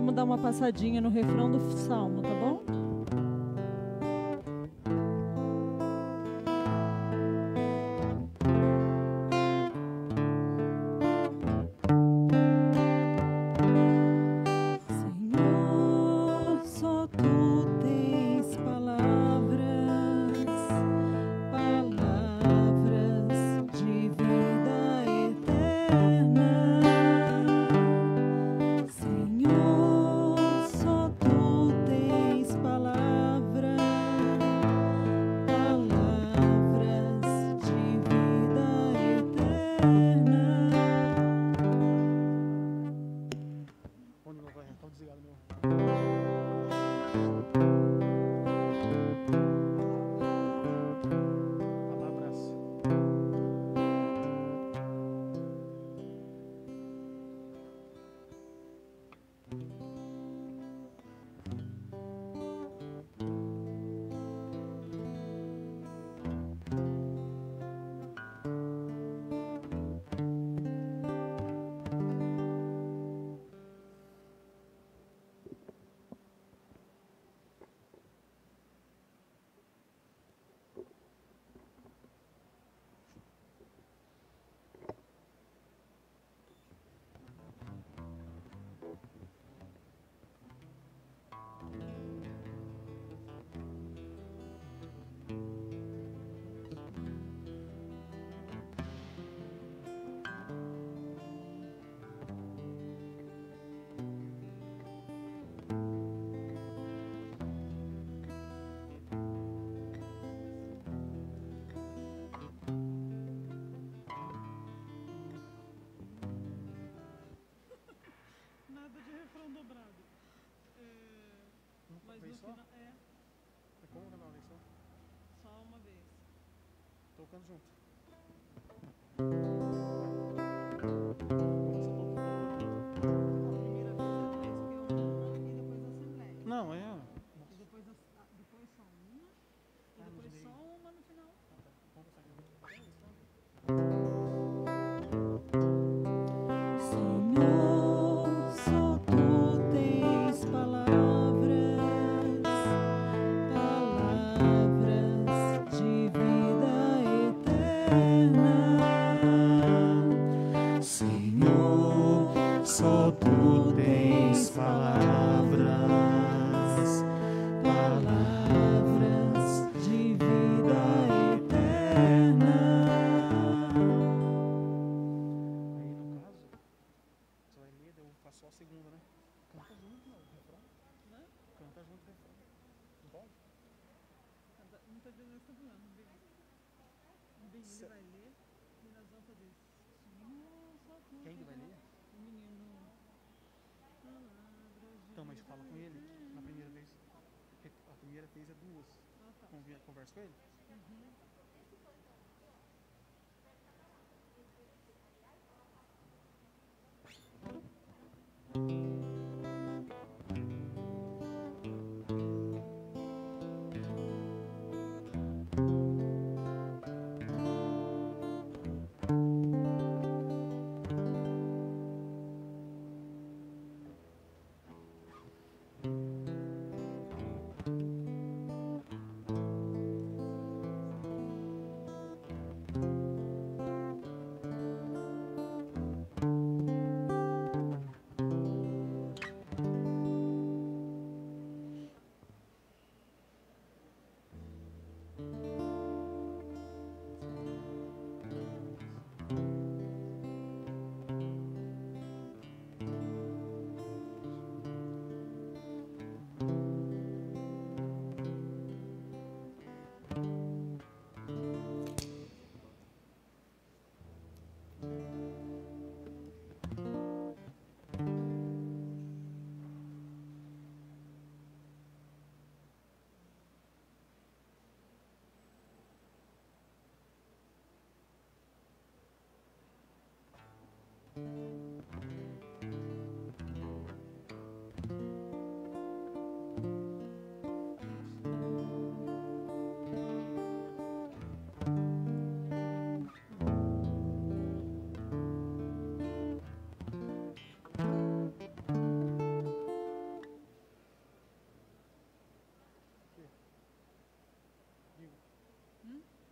vamos dar uma passadinha no refrão do Salmo, tá bom? Tocando junto. Não, é. Depois só uma. E depois só uma no final. Senhor, só tu tens palavras de vida eterna. Senhor, só tu tens palavras de vida eterna. Aí no caso, você vai ler, eu faço só a segunda, né? Canta junto, não, refrão. Né? Canta junto, refrão. Não pode? Muitas vezes eu estou falando, ele vai ler e nós vamos fazer. Quem que vai ler? O menino. Então, mas fala com ele na primeira vez. A primeira vez é duas. Conversa com ele?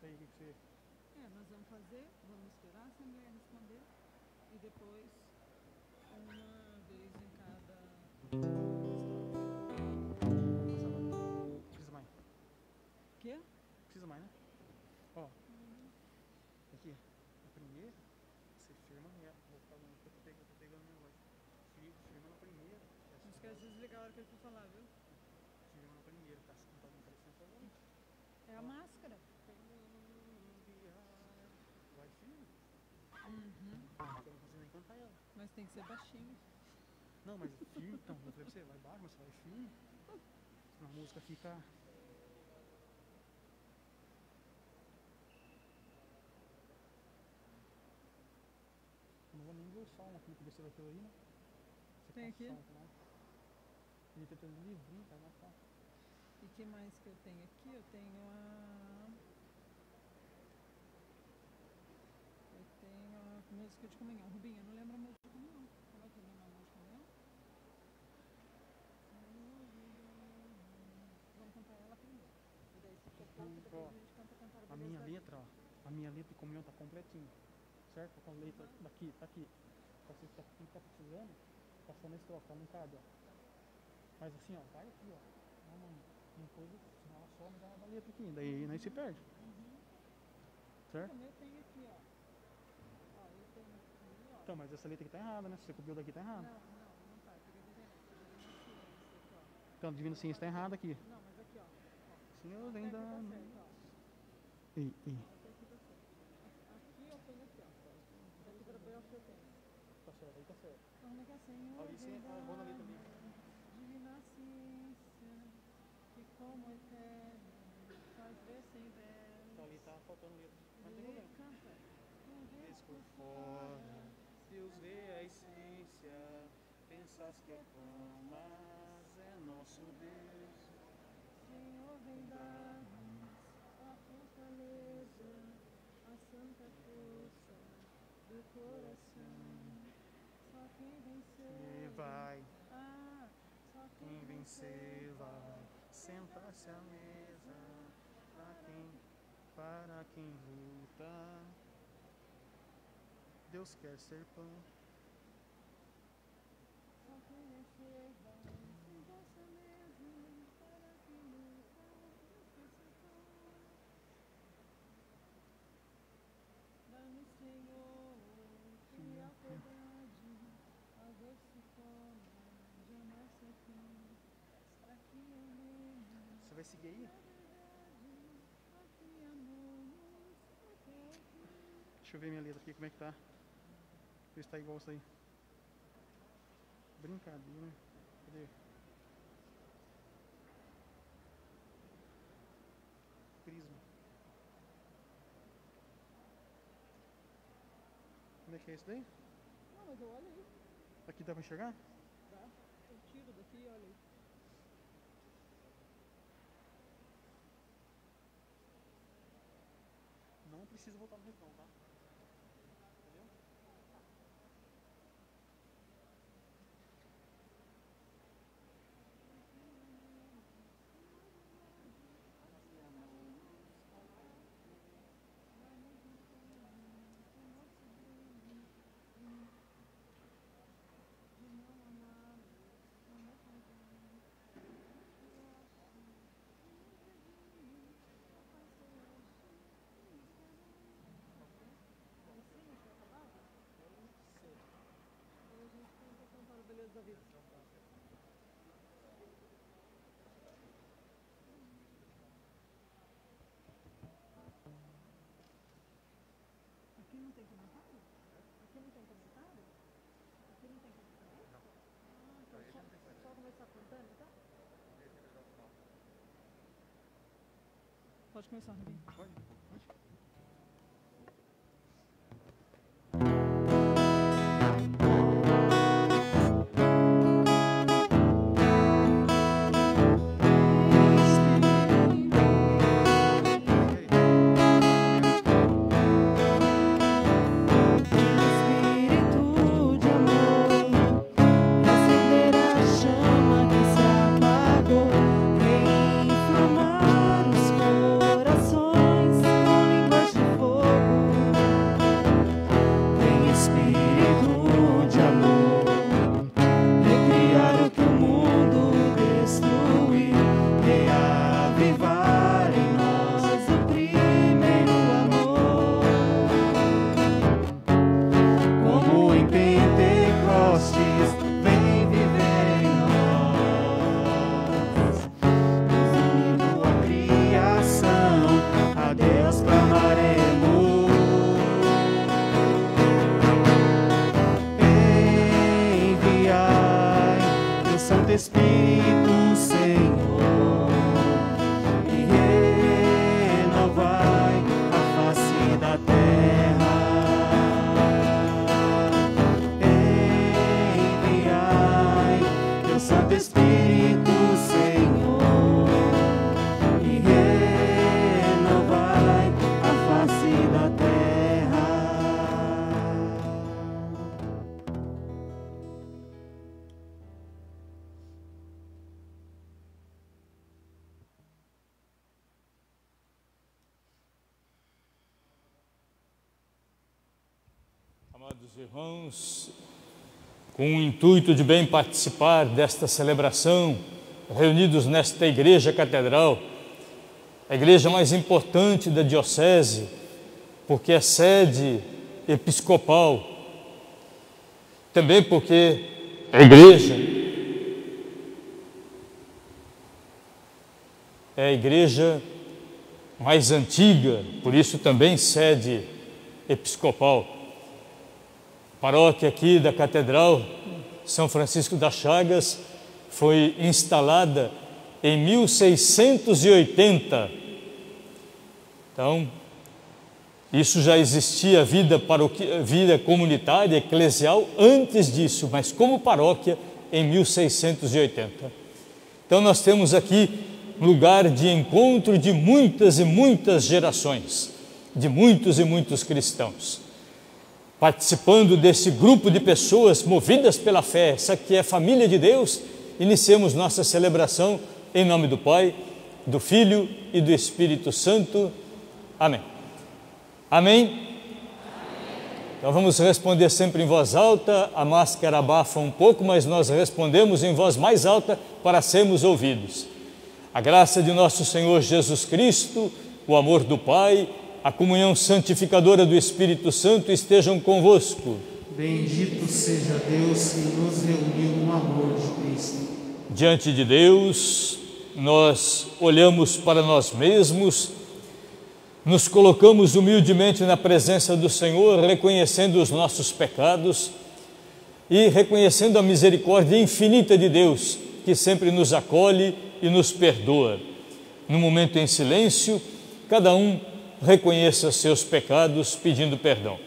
aí, o que você... Nós vamos fazer, vamos esperar a Assembleia responder e depois uma vez em cada... Precisa mais. Quê? Precisa mais, né? Ó. Aqui, a primeira, você firma nela. Vou falando que eu tô pegando minha voz. Firma na primeira. Não esquece de desligar a hora que ele for falar, viu? Firma na primeira, tá? Não tá aparecendo sua voz. É a máscara. Vai firme. Uhum. Eu não consigo nem cantar ela. Mas tem que ser baixinho. Não, mas firme, então, eu falei pra você, vai baixo, mas você vai firme. Senão a música fica... Eu não vou nem ver o som aqui, porque você vai ter aí, né? Você Tem aqui? Som, né? Ele tem um livrinho, tá mais fácil. E que mais que eu tenho aqui? Eu tenho a música de comunhão. Rubinho, eu não lembro a música de comunhão. Como é que lembra a música de comunhão? Vamos cantar ela primeiro. E daí se for pouco, depois a gente canta Cantar a minha letra, ó. A minha letra de comunhão tá completinha. Certo? Com a letra daqui, tá aqui. Pra você que tá precisando, tá só na estrofe, tá não cabe, ó. Mas assim, ó, vai aqui, ó. Uma coisa, senão ela some da letra aqui. Daí se perde. Certo? Eu tenho aqui, ó. Eu tenho aqui, ó. Então, mas essa letra aqui tá errada, né? Se você copiou daqui tá errado. Não tá. Fica diferente. Então, Divina Ciência tá errada aqui. Não, mas aqui, ó. Senhor vem Tá dando. certo, ó. Ei. Aqui eu tenho aqui, ó. Daqui pra baixo eu tenho. Tá certo, aí tá certo. Como é que é, Senhor? Ali sim, vou na letra ali. Divina ciência, que como eterno, faz ver sem ver. Então ali tá faltando letra. Mas não tem problema. Canta. Vês por fora, Deus vê a essência, pensas que é pão, mas é nosso Deus. Senhor, vem dar-nos a fortaleza, a santa força do coração. Só quem vencer vai, só quem vencer vai, sentar-se à mesa, para quem luta, Deus quer ser pão. Só quem vencer vai, sentar-se à mesa, para quem luta, Deus quer ser pão. Dá-nos, Senhor, fiel piedade, a doce forma de amar seu filho, para que amemos. Você vai seguir aí? Deixa eu ver minha letra aqui, como é que tá. Ver se tá igual isso aí. Brincadeira. Cadê? Prisma. Como é que é isso daí? Não, mas eu olho aí. Aqui dá pra enxergar? Dá. Eu tiro daqui e olho aí. Não precisa voltar no refrão, tá? Entendeu? Beleza da vida. Aqui não tem comentário? Aqui não tem comentário? Aqui não tem comentário? Não. Então só começar cantando, tá? Pode começar, Rubinho. Pode. Inflamar os corações. Irmãos, com o intuito de bem participar desta celebração, reunidos nesta igreja catedral, a igreja mais importante da diocese, porque é sede episcopal, também porque a igreja é a igreja mais antiga, por isso também sede episcopal. Paróquia aqui da Catedral São Francisco das Chagas foi instalada em 1680. Então, isso já existia vida comunitária, eclesial antes disso, mas como paróquia em 1680. Então nós temos aqui lugar de encontro de muitas e muitas gerações, de muitos e muitos cristãos. Participando desse grupo de pessoas movidas pela fé, essa que é a família de Deus, iniciemos nossa celebração em nome do Pai, do Filho e do Espírito Santo. Amém. Amém? Então vamos responder sempre em voz alta, a máscara abafa um pouco, mas nós respondemos em voz mais alta para sermos ouvidos. A graça de nosso Senhor Jesus Cristo, o amor do Pai, a comunhão santificadora do Espírito Santo estejam convosco. Bendito seja Deus que nos reuniu no amor de Cristo. Diante de Deus, nós olhamos para nós mesmos, nos colocamos humildemente na presença do Senhor, reconhecendo os nossos pecados e reconhecendo a misericórdia infinita de Deus, que sempre nos acolhe e nos perdoa. No momento em silêncio, cada um reconheça seus pecados pedindo perdão.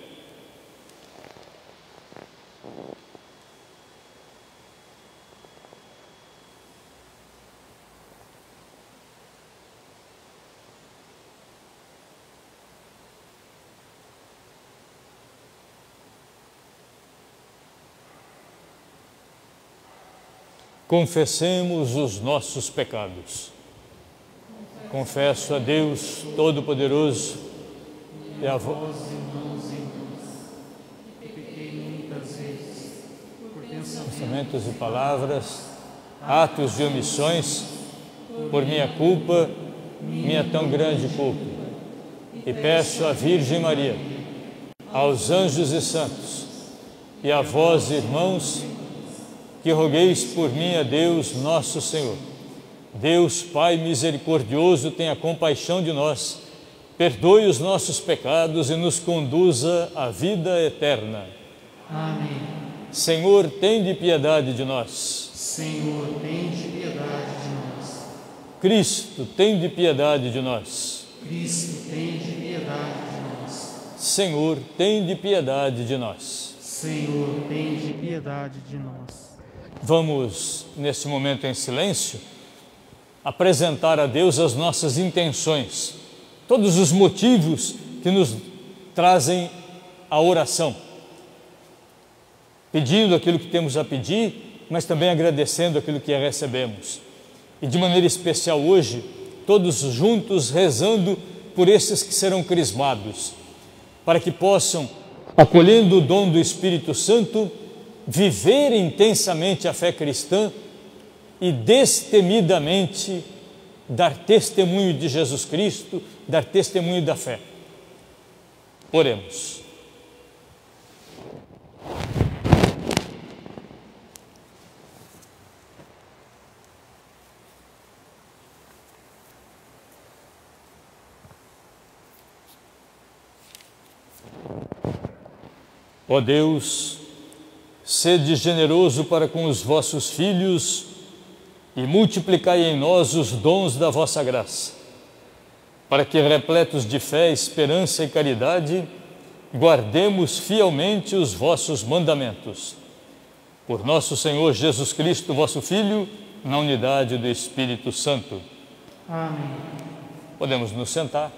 Confessemos os nossos pecados. Confesso a Deus Todo-Poderoso e a vós, irmãos e irmãs, que pequei muitas vezes, por pensamentos e palavras, atos e omissões, por minha culpa, minha tão grande culpa. E peço à Virgem Maria, aos anjos e santos, e a vós, irmãos, que rogueis por mim a Deus nosso Senhor. Deus Pai misericordioso, tenha compaixão de nós, perdoe os nossos pecados e nos conduza à vida eterna. Amém. Senhor, tende piedade de nós. Senhor, tende piedade de nós. Cristo, tende piedade de nós. Cristo, tende piedade de nós. Senhor, tende piedade de nós. Senhor, tende piedade de nós. Vamos, nesse momento em silêncio, apresentar a Deus as nossas intenções, todos os motivos que nos trazem a oração, pedindo aquilo que temos a pedir, mas também agradecendo aquilo que recebemos. E de maneira especial hoje, todos juntos rezando por esses que serão crismados, para que possam, acolhendo o dom do Espírito Santo, viver intensamente a fé cristã e destemidamente dar testemunho de Jesus Cristo, dar testemunho da fé. Oremos. Ó Deus, sede generoso para com os vossos filhos e multiplicai em nós os dons da vossa graça, para que, repletos de fé, esperança e caridade, guardemos fielmente os vossos mandamentos. Por nosso Senhor Jesus Cristo, vosso Filho, na unidade do Espírito Santo. Amém. Podemos nos sentar.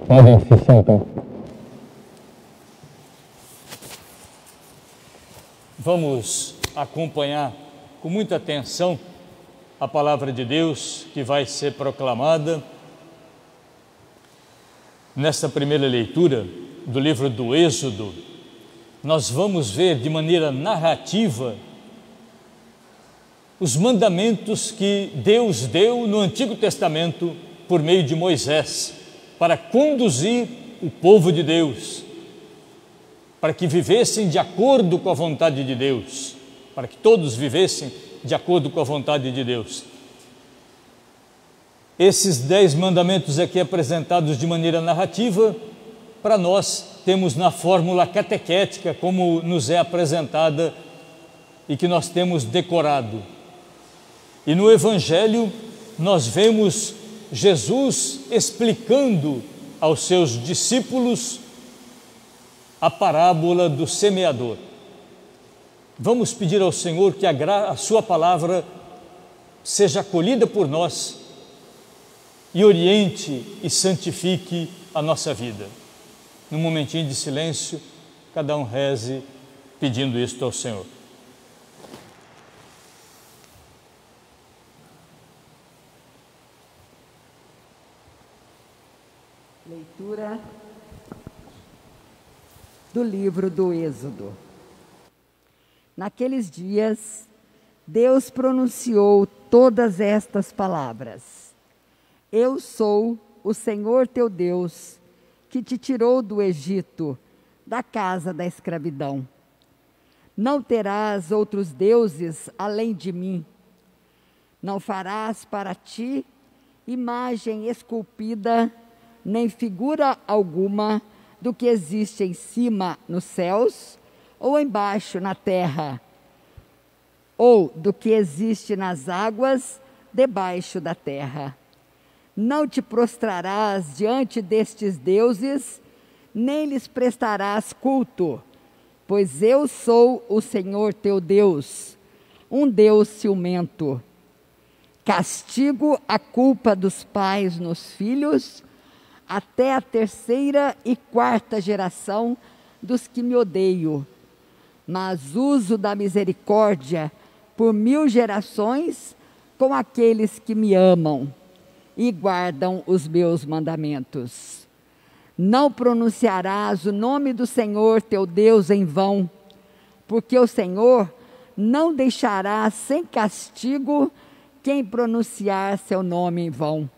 Podem se sentar. Vamos acompanhar com muita atenção a palavra de Deus que vai ser proclamada Nesta primeira leitura do livro do Êxodo, nós vamos ver de maneira narrativa os mandamentos que Deus deu no Antigo Testamento por meio de Moisés, para conduzir o povo de Deus, para que vivessem de acordo com a vontade de Deus, para que todos vivessem de acordo com a vontade de Deus. Esses 10 mandamentos aqui apresentados de maneira narrativa, para nós temos na fórmula catequética, como nos é apresentada e que nós temos decorado. E no Evangelho nós vemos Jesus explicando aos seus discípulos a parábola do semeador. Vamos pedir ao Senhor que a sua palavra seja acolhida por nós e oriente e santifique a nossa vida. Num momentinho de silêncio, cada um reze pedindo isto ao Senhor. Leitura do livro do Êxodo. Naqueles dias, Deus pronunciou todas estas palavras: Eu sou o Senhor teu Deus, que te tirou do Egito, da casa da escravidão. Não terás outros deuses além de mim. Não farás para ti imagem esculpida, nem figura alguma do que existe em cima nos céus ou embaixo na terra, ou do que existe nas águas debaixo da terra. Não te prostrarás diante destes deuses, nem lhes prestarás culto, pois eu sou o Senhor teu Deus, um Deus ciumento. Castigo a culpa dos pais nos filhos, até a 3ª e 4ª geração dos que me odeiam, mas uso da misericórdia por 1000 gerações com aqueles que me amam e guardam os meus mandamentos. Não pronunciarás o nome do Senhor teu Deus em vão, porque o Senhor não deixará sem castigo quem pronunciar seu nome em vão.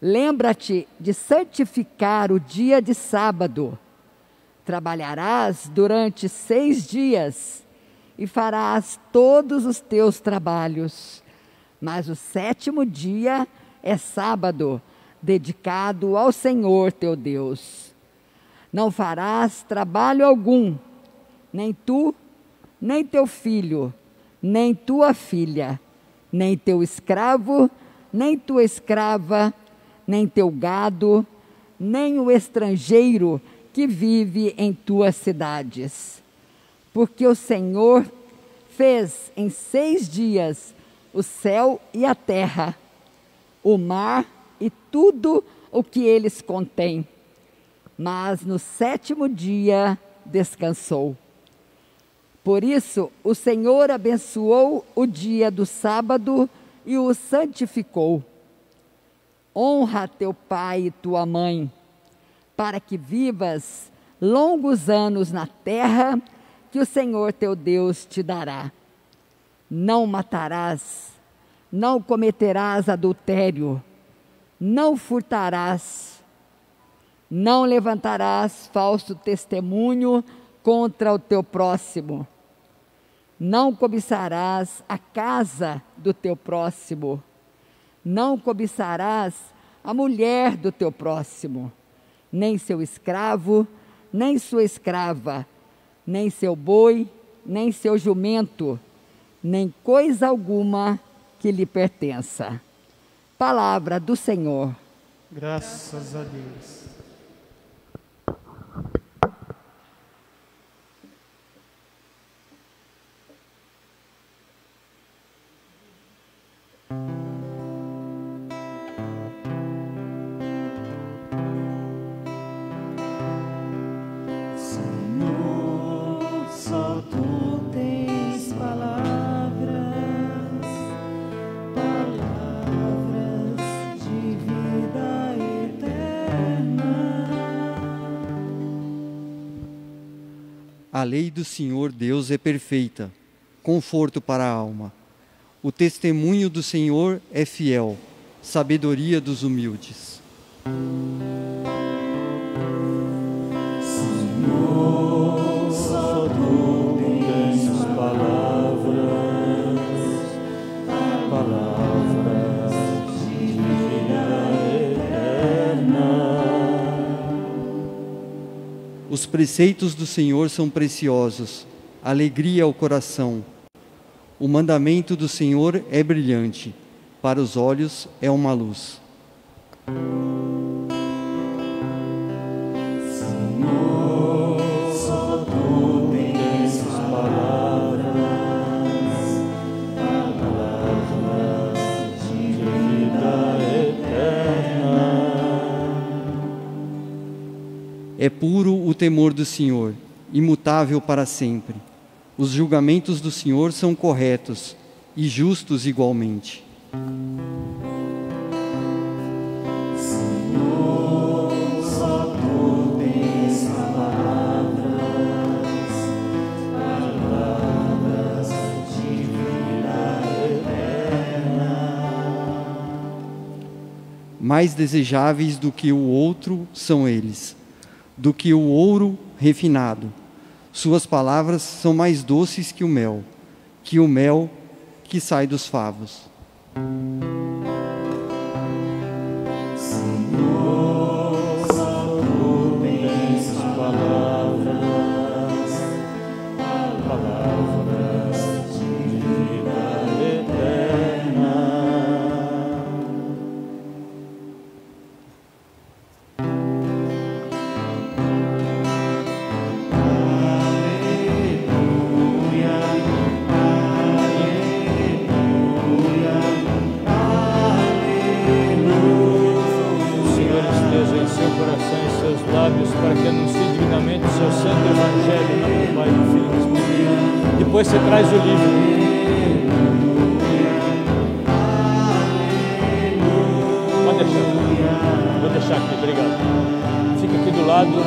Lembra-te de santificar o dia de sábado. Trabalharás durante 6 dias e farás todos os teus trabalhos. Mas o 7º dia é sábado, dedicado ao Senhor teu Deus. Não farás trabalho algum, nem tu, nem teu filho, nem tua filha, nem teu escravo, nem tua escrava, nem teu gado, nem o estrangeiro que vive em tuas cidades. Porque o Senhor fez em 6 dias o céu e a terra, o mar e tudo o que eles contêm. Mas no 7º dia descansou. Por isso o Senhor abençoou o dia do sábado e o santificou. Honra teu pai e tua mãe, para que vivas longos anos na terra que o Senhor teu Deus te dará. Não matarás, não cometerás adultério, não furtarás, não levantarás falso testemunho contra o teu próximo, não cobiçarás a casa do teu próximo, não cobiçarás a mulher do teu próximo, nem seu escravo, nem sua escrava, nem seu boi, nem seu jumento, nem coisa alguma que lhe pertença. Palavra do Senhor. Graças a Deus. Só tu tens palavras de vida eterna. A lei do Senhor Deus é perfeita, conforto para a alma. O testemunho do Senhor é fiel, sabedoria dos humildes. Senhor, só tu tens palavras de vida eterna. Os preceitos do Senhor são preciosos, alegria ao coração. O mandamento do Senhor é brilhante, para os olhos é uma luz. Senhor, só tu tens palavras de vida eterna. É puro o temor do Senhor, imutável para sempre. Os julgamentos do Senhor são corretos e justos igualmente. Senhor, só tu tens palavras de vida eterna. Mais desejáveis do que o outro são eles, do que o ouro refinado. Suas palavras são mais doces que o mel que sai dos favos. Senhor, só tu tens palavras de vida eterna. Lábios para que anuncie dignamente o seu santo evangelho, em nome do Pai, do Filho e do Espírito. Depois você traz o livro. Pode deixar. Vou deixar aqui, obrigado. Fica aqui do lado.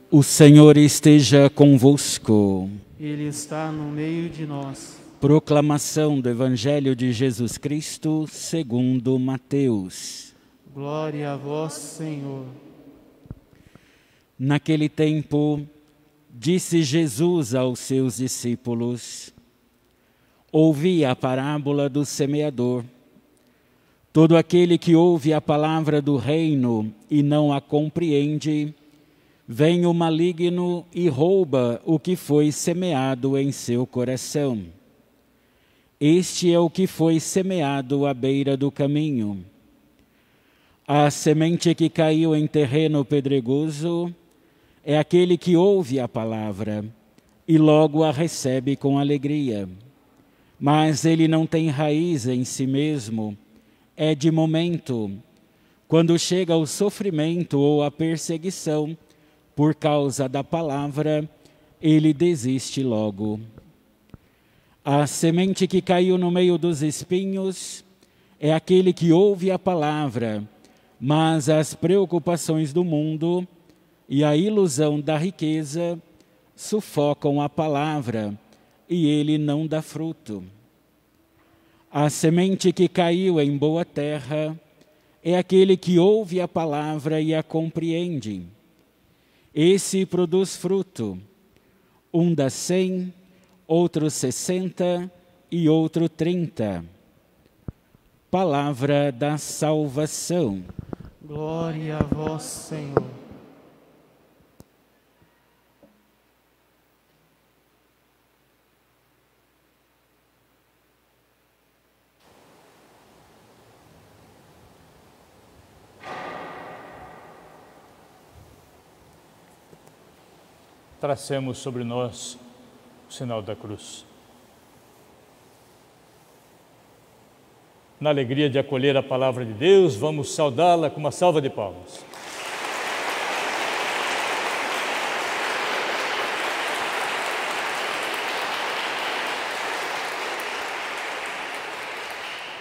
O Senhor esteja convosco. Ele está no meio de nós. Proclamação do Evangelho de Jesus Cristo segundo Mateus. Glória a vós, Senhor. Naquele tempo, disse Jesus aos seus discípulos: ouvi a parábola do semeador. Todo aquele que ouve a palavra do reino e não a compreende, vem o maligno e rouba o que foi semeado em seu coração. Este é o que foi semeado à beira do caminho. A semente que caiu em terreno pedregoso é aquele que ouve a palavra e logo a recebe com alegria. Mas ele não tem raiz em si mesmo, é de momento. Quando chega o sofrimento ou a perseguição, por causa da palavra, ele desiste logo. A semente que caiu no meio dos espinhos é aquele que ouve a palavra, mas as preocupações do mundo e a ilusão da riqueza sufocam a palavra e ele não dá fruto. A semente que caiu em boa terra é aquele que ouve a palavra e a compreende. Esse produz fruto, um dá 100, outro 60 e outro 30. Palavra da salvação. Glória a vós, Senhor. tracemos sobre nós o sinal da cruz. Na alegria de acolher a palavra de Deus, vamos saudá-la com uma salva de palmas.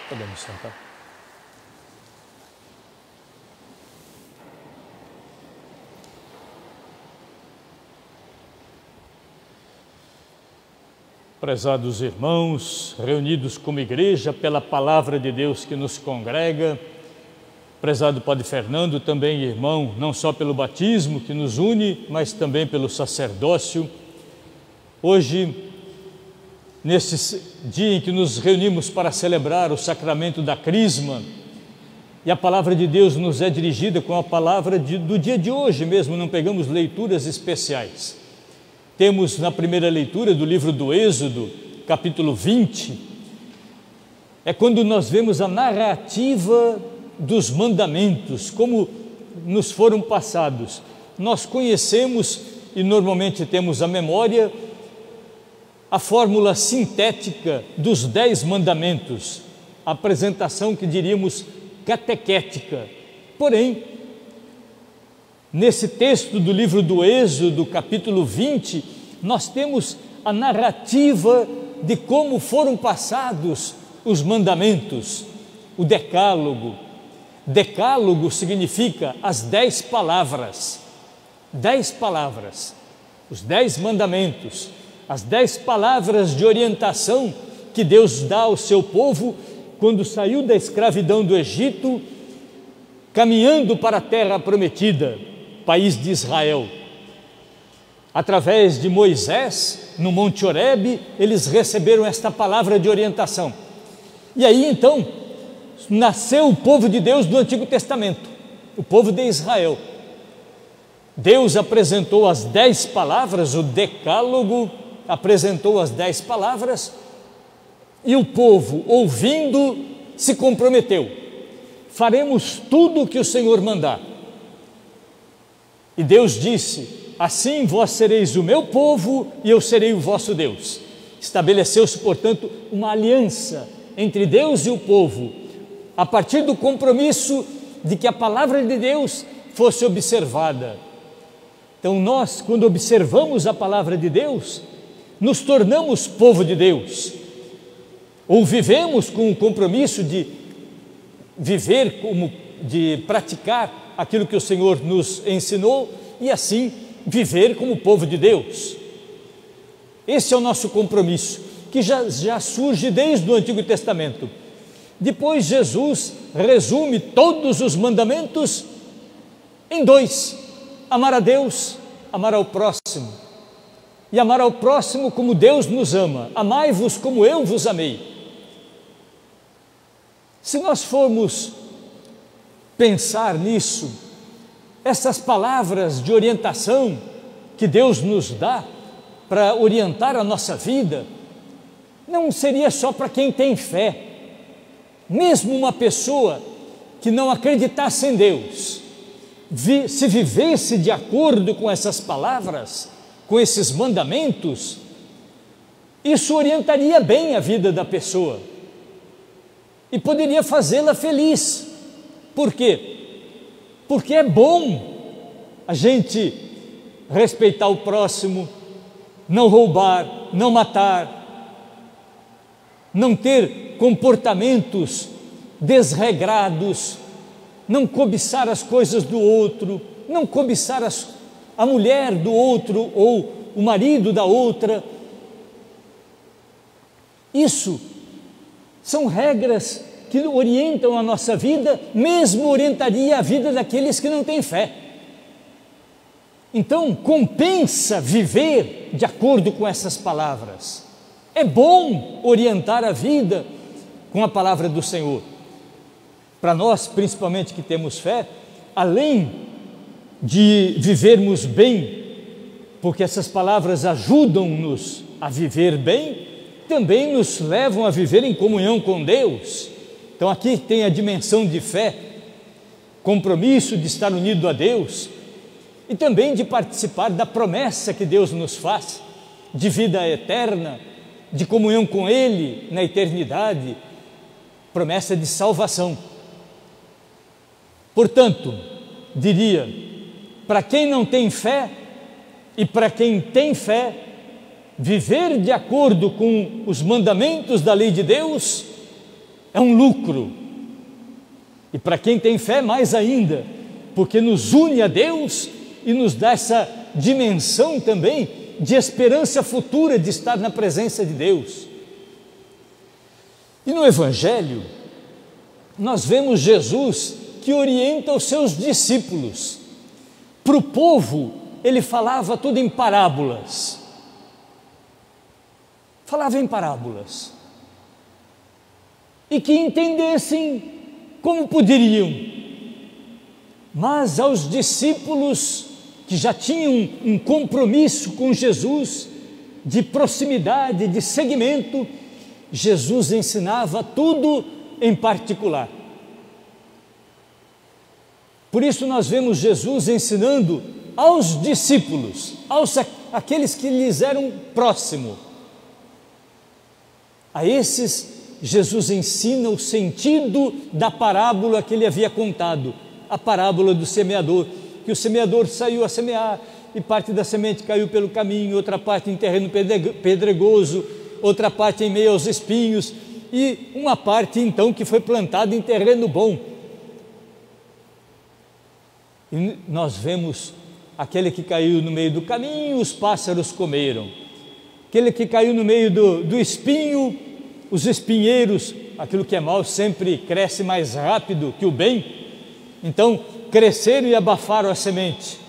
Podemos sentar. Prezados irmãos, reunidos como igreja pela palavra de Deus que nos congrega, prezado Padre Fernando, também irmão, não só pelo batismo que nos une, mas também pelo sacerdócio. Hoje, nesse dia em que nos reunimos para celebrar o sacramento da Crisma, e a palavra de Deus nos é dirigida com a palavra do dia de hoje mesmo, não pegamos leituras especiais. Temos na primeira leitura do livro do Êxodo, capítulo 20, é quando nós vemos a narrativa dos mandamentos, como nos foram passados. Nós conhecemos e normalmente temos a memória a fórmula sintética dos 10 mandamentos, a apresentação que diríamos catequética. Porém, nesse texto do livro do Êxodo, capítulo 20, nós temos a narrativa de como foram passados os mandamentos, o decálogo. Decálogo significa as 10 palavras. 10 palavras, os 10 mandamentos, as 10 palavras de orientação que Deus dá ao seu povo quando saiu da escravidão do Egito, caminhando para a terra prometida, país de Israel. Através de Moisés, no Monte Horebe, eles receberam esta palavra de orientação. E aí então, nasceu o povo de Deus do Antigo Testamento, o povo de Israel. Deus apresentou as 10 palavras, o decálogo apresentou as 10 palavras, e o povo, ouvindo, se comprometeu. Faremos tudo o que o Senhor mandar. E Deus disse: assim vós sereis o meu povo e eu serei o vosso Deus. Estabeleceu-se, portanto, uma aliança entre Deus e o povo, a partir do compromisso de que a palavra de Deus fosse observada. Então nós, quando observamos a palavra de Deus, nos tornamos povo de Deus, ou vivemos com o compromisso de viver, de praticar aquilo que o Senhor nos ensinou, e assim viver como povo de Deus. Esse é o nosso compromisso, que já surge desde o Antigo Testamento. Depois Jesus resume todos os mandamentos em 2: amar a Deus, amar ao próximo. E amar ao próximo como Deus nos ama. Amai-vos como eu vos amei. Se nós formos pensar nisso, essas palavras de orientação que Deus nos dá para orientar a nossa vida, não seria só para quem tem fé. Mesmo uma pessoa que não acreditasse em Deus, se vivesse de acordo com essas palavras, com esses mandamentos, isso orientaria bem a vida da pessoa e poderia fazê-la feliz. Por quê? Porque é bom a gente respeitar o próximo, não roubar, não matar, não ter comportamentos desregrados, não cobiçar as coisas do outro, não cobiçar a mulher do outro ou o marido da outra. Isso são regras que orientam a nossa vida, mesmo orientaria a vida daqueles que não têm fé. Então, compensa viver de acordo com essas palavras. É bom orientar a vida com a palavra do Senhor. Para nós, principalmente que temos fé, além de vivermos bem, porque essas palavras ajudam-nos a viver bem, também nos levam a viver em comunhão com Deus. Então aqui tem a dimensão de fé, compromisso de estar unido a Deus, e também de participar da promessa que Deus nos faz, de vida eterna, de comunhão com Ele na eternidade, promessa de salvação. Portanto, diria, para quem não tem fé e para quem tem fé, viver de acordo com os mandamentos da lei de Deus é um lucro. E para quem tem fé, mais ainda, porque nos une a Deus e nos dá essa dimensão também de esperança futura de estar na presença de Deus. E no Evangelho, nós vemos Jesus que orienta os seus discípulos. Para o povo, ele falava tudo em parábolas. Falava em parábolas. E que entendessem como poderiam. Mas aos discípulos que já tinham um compromisso com Jesus, de proximidade, de seguimento, Jesus ensinava tudo em particular. Por isso nós vemos Jesus ensinando aos discípulos, aqueles que lhes eram próximos. A esses, Jesus ensina o sentido da parábola que ele havia contado, a parábola do semeador, que o semeador saiu a semear e parte da semente caiu pelo caminho, outra parte em terreno pedregoso, outra parte em meio aos espinhos e uma parte então que foi plantada em terreno bom. E nós vemos aquele que caiu no meio do caminho, os pássaros comeram. Aquele que caiu no meio do espinho, os espinheiros, aquilo que é mal sempre cresce mais rápido que o bem, então cresceram e abafaram a semente.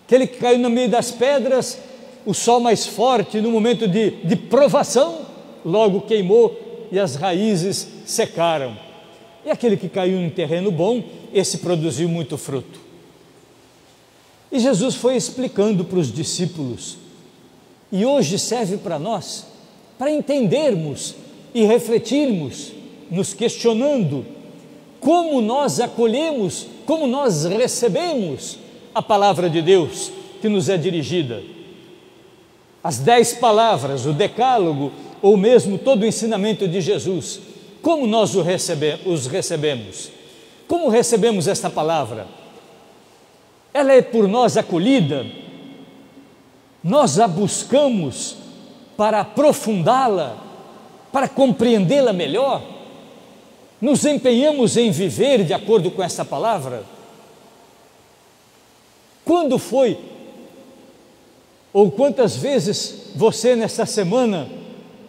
Aquele que caiu no meio das pedras, o sol mais forte no momento de provação, logo queimou e as raízes secaram. E aquele que caiu em terreno bom, esse produziu muito fruto. E Jesus foi explicando para os discípulos, e hoje serve para nós, para entendermos e refletirmos, nos questionando como nós acolhemos, como nós recebemos a palavra de Deus que nos é dirigida. As 10 palavras, o decálogo, ou mesmo todo o ensinamento de Jesus, como nós os recebemos? Como recebemos esta palavra? Ela é por nós acolhida? Nós a buscamos para aprofundá-la, para compreendê-la melhor? Nos empenhamos em viver de acordo com essa palavra? Quando foi, ou quantas vezes você nessa semana,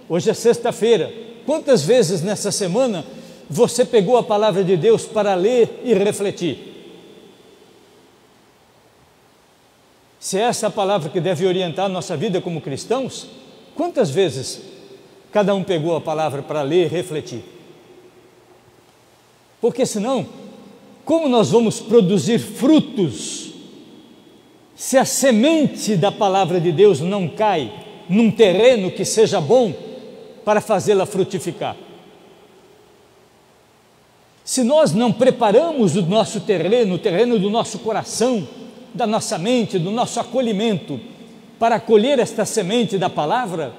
hoje é sexta-feira, quantas vezes nessa semana você pegou a palavra de Deus para ler e refletir? Se é essa a palavra que deve orientar a nossa vida como cristãos, quantas vezes cada um pegou a palavra para ler e refletir? Porque senão, como nós vamos produzir frutos se a semente da palavra de Deus não cai num terreno que seja bom para fazê-la frutificar? Se nós não preparamos o nosso terreno, o terreno do nosso coração, da nossa mente, do nosso acolhimento, para acolher esta semente da palavra,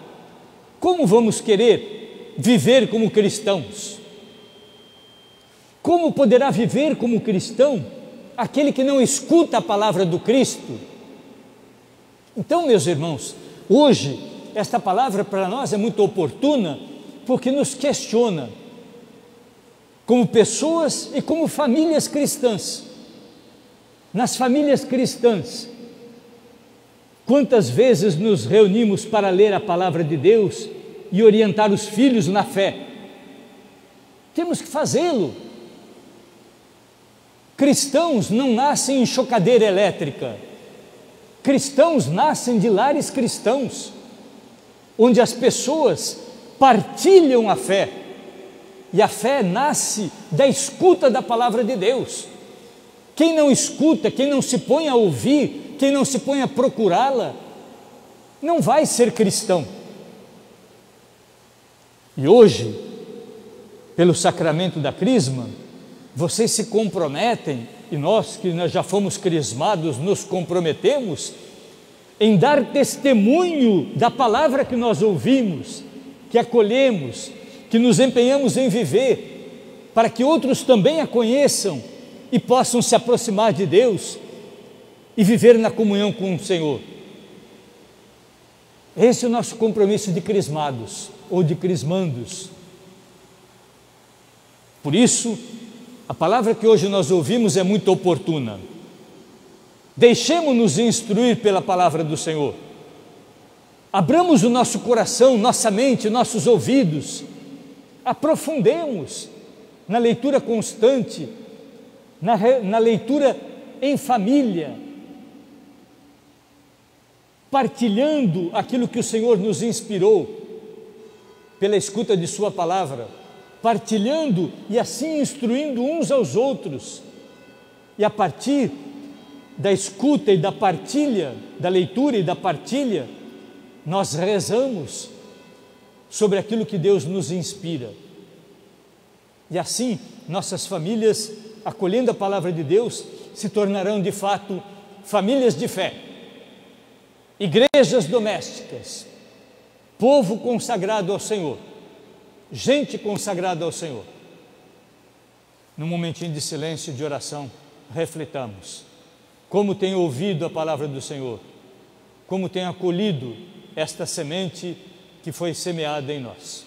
como vamos querer viver como cristãos? Como poderá viver como cristão aquele que não escuta a palavra do Cristo? Então, meus irmãos, hoje esta palavra para nós é muito oportuna, porque nos questiona como pessoas e como famílias cristãs. Nas famílias cristãs, quantas vezes nos reunimos para ler a palavra de Deus e orientar os filhos na fé? Temos que fazê-lo. Cristãos não nascem em chocadeira elétrica. Cristãos nascem de lares cristãos, onde as pessoas partilham a fé. E a fé nasce da escuta da palavra de Deus. Quem não escuta, quem não se põe a ouvir, quem não se põe a procurá-la, não vai ser cristão. E hoje, pelo sacramento da Crisma, vocês se comprometem, e nós que já fomos crismados nos comprometemos, em dar testemunho da palavra que nós ouvimos, que acolhemos, que nos empenhamos em viver, para que outros também a conheçam e possam se aproximar de Deus e viver na comunhão com o Senhor. Esse é o nosso compromisso de crismados ou de crismandos. Por isso, a palavra que hoje nós ouvimos é muito oportuna. Deixemos-nos instruir pela palavra do Senhor. Abramos o nosso coração, nossa mente, nossos ouvidos. Aprofundemos na leitura constante, na leitura em família, partilhando aquilo que o Senhor nos inspirou pela escuta de sua palavra, partilhando e assim instruindo uns aos outros. E a partir da escuta e da partilha, da leitura e da partilha, nós rezamos sobre aquilo que Deus nos inspira. E assim, nossas famílias, acolhendo a palavra de Deus, se tornarão de fato famílias de fé, igrejas domésticas, povo consagrado ao Senhor, gente consagrada ao Senhor. Num momentinho de silêncio e de oração, reflitamos como tenho ouvido a palavra do Senhor, como tenho acolhido esta semente que foi semeada em nós.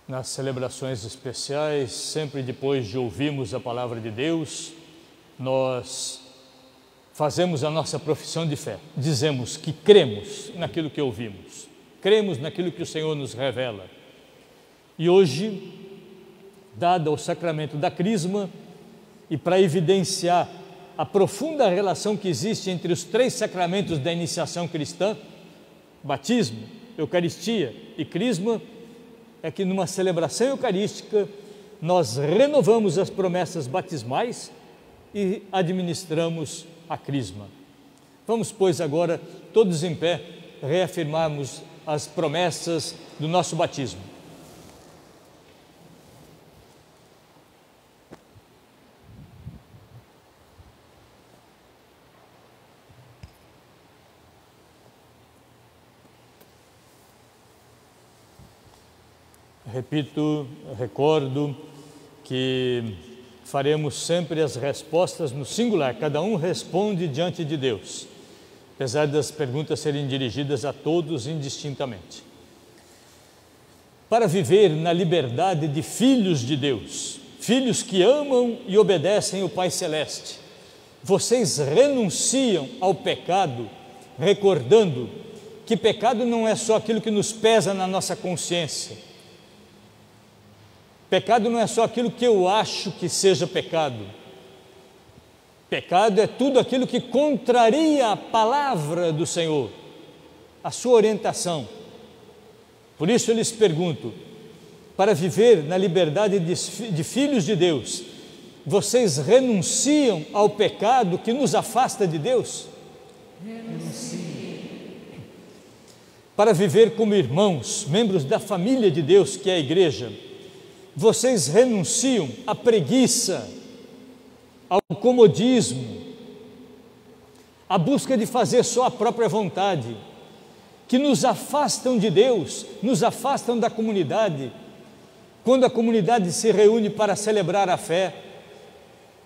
Nas celebrações especiais, sempre depois de ouvirmos a palavra de Deus, nós fazemos a nossa profissão de fé. Dizemos que cremos naquilo que ouvimos, cremos naquilo que o Senhor nos revela. E hoje, dado o sacramento da crisma, e para evidenciar a profunda relação que existe entre os três sacramentos da iniciação cristã, batismo, Eucaristia e crisma, é que numa celebração eucarística nós renovamos as promessas batismais e administramos a crisma. Vamos, pois, agora, todos em pé, reafirmarmos as promessas do nosso batismo. Repito, recordo que faremos sempre as respostas no singular, cada um responde diante de Deus, apesar das perguntas serem dirigidas a todos indistintamente. Para viver na liberdade de filhos de Deus, filhos que amam e obedecem o Pai Celeste, vocês renunciam ao pecado, recordando que pecado não é só aquilo que nos pesa na nossa consciência. Pecado não é só aquilo que eu acho que seja pecado. Pecado é tudo aquilo que contraria a palavra do Senhor, a sua orientação. Por isso eu lhes pergunto, para viver na liberdade de filhos de Deus, vocês renunciam ao pecado que nos afasta de Deus? Renuncie. Para viver como irmãos, membros da família de Deus, que é a igreja, vocês renunciam à preguiça, ao comodismo, à busca de fazer só a própria vontade, que nos afastam de Deus, nos afastam da comunidade. Quando a comunidade se reúne para celebrar a fé,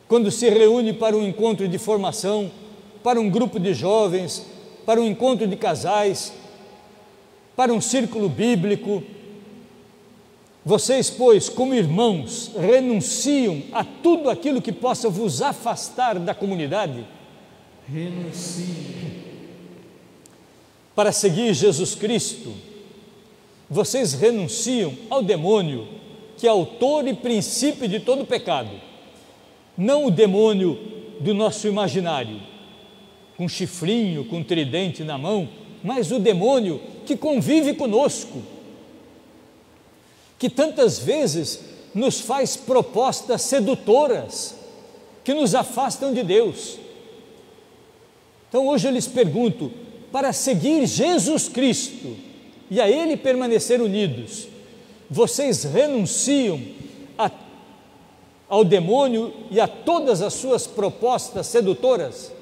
quando se reúne para um encontro de formação, para um grupo de jovens, para um encontro de casais, para um círculo bíblico, vocês, pois, como irmãos, renunciam a tudo aquilo que possa vos afastar da comunidade? Renuncie. para seguir Jesus Cristo, vocês renunciam ao demônio, que é autor e princípio de todo pecado. Não o demônio do nosso imaginário, com chifrinho, com tridente na mão, mas o demônio que convive conosco, que tantas vezes nos faz propostas sedutoras, que nos afastam de Deus. Então hoje eu lhes pergunto, para seguir Jesus Cristo e a Ele permanecer unidos, vocês renunciam ao demônio e a todas as suas propostas sedutoras?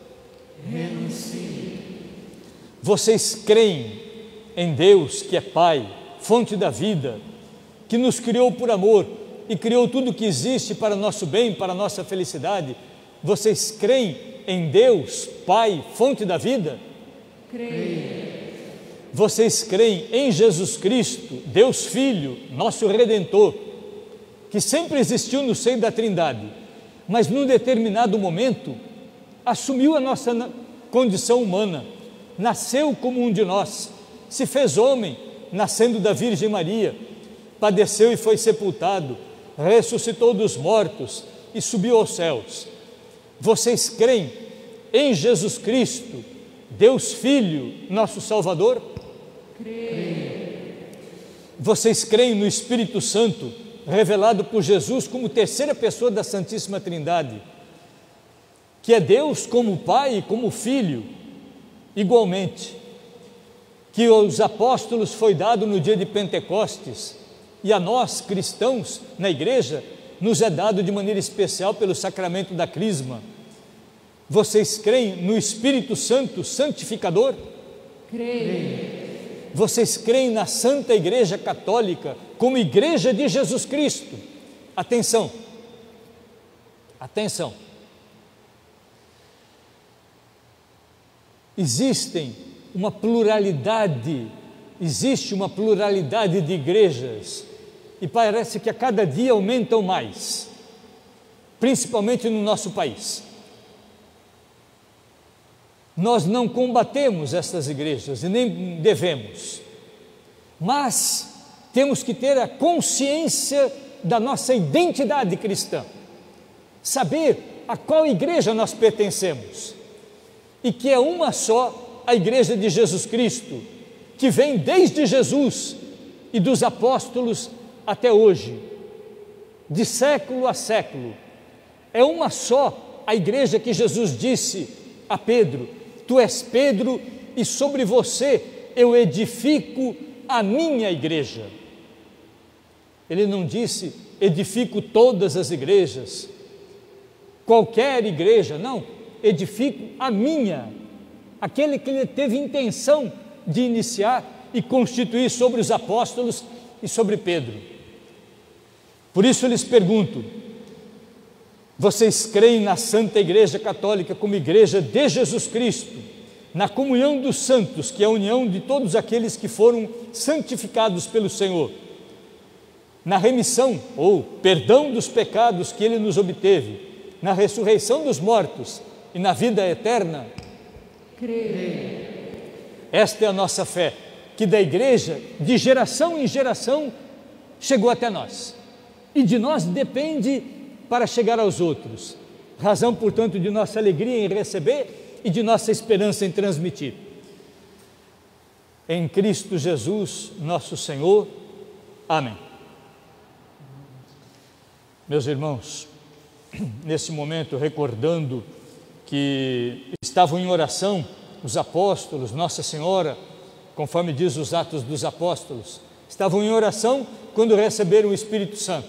Renuncio. Vocês creem em Deus, que é Pai, fonte da vida, que nos criou por amor e criou tudo que existe para nosso bem, para nossa felicidade? Vocês creem em Deus, Pai, fonte da vida? Creio. Vocês creem em Jesus Cristo, Deus Filho, nosso Redentor, que sempre existiu no seio da Trindade, mas num determinado momento assumiu a nossa condição humana, nasceu como um de nós, se fez homem, nascendo da Virgem Maria, padeceu e foi sepultado, ressuscitou dos mortos e subiu aos céus. Vocês creem em Jesus Cristo, Deus Filho, nosso Salvador? Creio. Vocês creem no Espírito Santo, revelado por Jesus como terceira pessoa da Santíssima Trindade, que é Deus como Pai e como Filho, igualmente, que aos apóstolos foi dado no dia de Pentecostes, e a nós, cristãos, na igreja, nos é dado de maneira especial pelo sacramento da Crisma. Vocês creem no Espírito Santo santificador? Creio. Vocês creem na Santa Igreja Católica como Igreja de Jesus Cristo? Atenção, atenção. Existe uma pluralidade de igrejas e parece que a cada dia aumentam mais, principalmente no nosso país. Nós não combatemos essas igrejas e nem devemos, mas temos que ter a consciência da nossa identidade cristã, saber a qual igreja nós pertencemos, e que é uma só, a Igreja de Jesus Cristo, que vem desde Jesus e dos apóstolos até hoje, de século a século. É uma só a igreja que Jesus disse a Pedro: tu és Pedro, e sobre você eu edifico a minha igreja. Ele não disse edifico todas as igrejas, qualquer igreja, não, edifico a minha, aquele que ele teve intenção de iniciar e constituir sobre os apóstolos e sobre Pedro. Por isso eu lhes pergunto: vocês creem na Santa Igreja Católica como Igreja de Jesus Cristo, na comunhão dos santos, que é a união de todos aqueles que foram santificados pelo Senhor, na remissão ou perdão dos pecados que Ele nos obteve, na ressurreição dos mortos e na vida eterna? Creio. Esta é a nossa fé, que da Igreja, de geração em geração, chegou até nós, e de nós depende para chegar aos outros, razão, portanto, de nossa alegria em receber e de nossa esperança em transmitir. Em Cristo Jesus, nosso Senhor. Amém. Meus irmãos, nesse momento, recordando que estavam em oração os apóstolos, Nossa Senhora, conforme diz os Atos dos Apóstolos, estavam em oração quando receberam o Espírito Santo.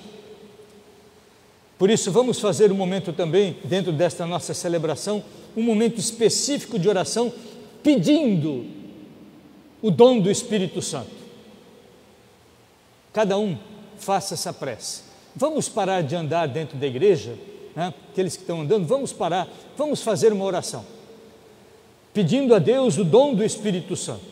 Por isso, vamos fazer um momento também, dentro desta nossa celebração, um momento específico de oração, pedindo o dom do Espírito Santo. Cada um faça essa prece. Vamos parar de andar dentro da igreja, né? Aqueles que estão andando, vamos parar, vamos fazer uma oração, pedindo a Deus o dom do Espírito Santo,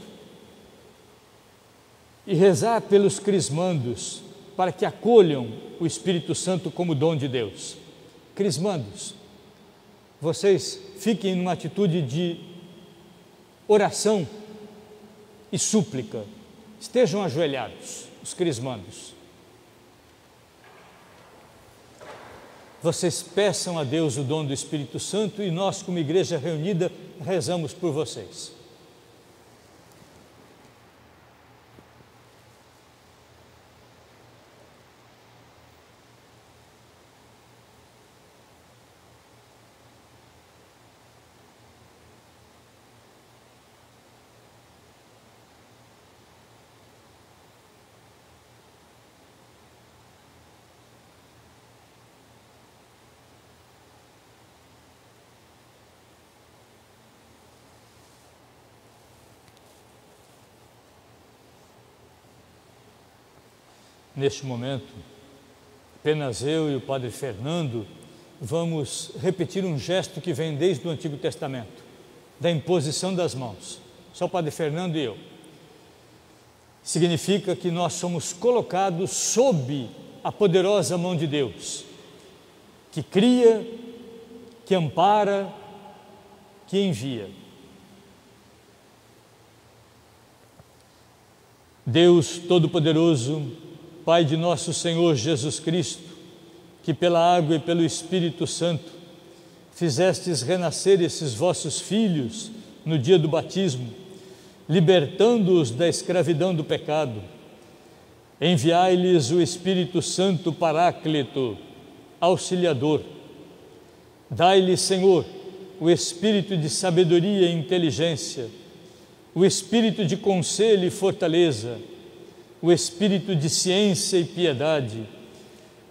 e rezar pelos crismandos, para que acolham o Espírito Santo como dom de Deus. Crismandos, vocês fiquem numa atitude de oração e súplica. Estejam ajoelhados, os crismandos. Vocês peçam a Deus o dom do Espírito Santo e nós, como igreja reunida, rezamos por vocês. Neste momento, apenas eu e o Padre Fernando vamos repetir um gesto que vem desde o Antigo Testamento, da imposição das mãos. Só o Padre Fernando e eu. Significa que nós somos colocados sob a poderosa mão de Deus, que cria, que ampara, que envia. Deus Todo-Poderoso, Pai de nosso Senhor Jesus Cristo, que pela água e pelo Espírito Santo fizestes renascer esses vossos filhos no dia do batismo, libertando-os da escravidão do pecado, enviai-lhes o Espírito Santo Paráclito, Auxiliador. Dai-lhes, Senhor, o espírito de sabedoria e inteligência, o espírito de conselho e fortaleza, o espírito de ciência e piedade,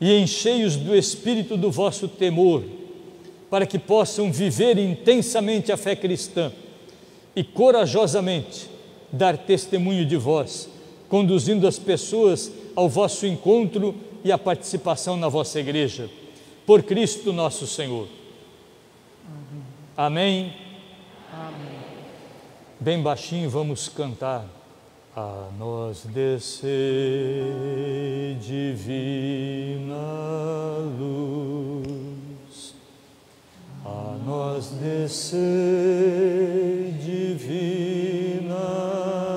e enchei-os do espírito do vosso temor, para que possam viver intensamente a fé cristã e corajosamente dar testemunho de vós, conduzindo as pessoas ao vosso encontro e à participação na vossa igreja. Por Cristo nosso Senhor. Amém. Amém. Bem baixinho vamos cantar. A nós descei divina luz, a nós descei divina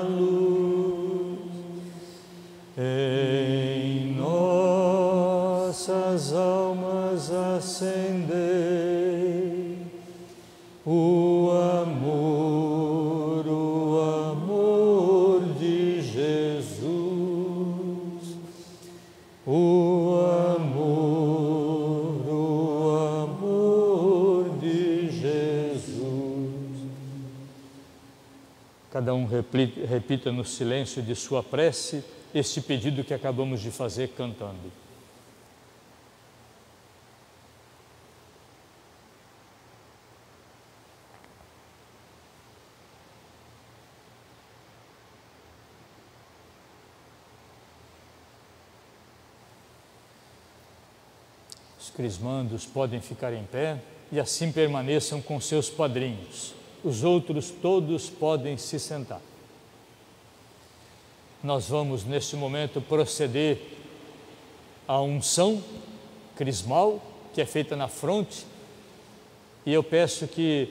luz, em nossas almas acendei o amor de Jesus, o amor de Jesus. Cada um repita no silêncio de sua prece este pedido que acabamos de fazer cantando. Os crismandos podem ficar em pé e assim permaneçam com seus padrinhos. Os outros todos podem se sentar. Nós vamos neste momento proceder à unção crismal, que é feita na fronte, e eu peço que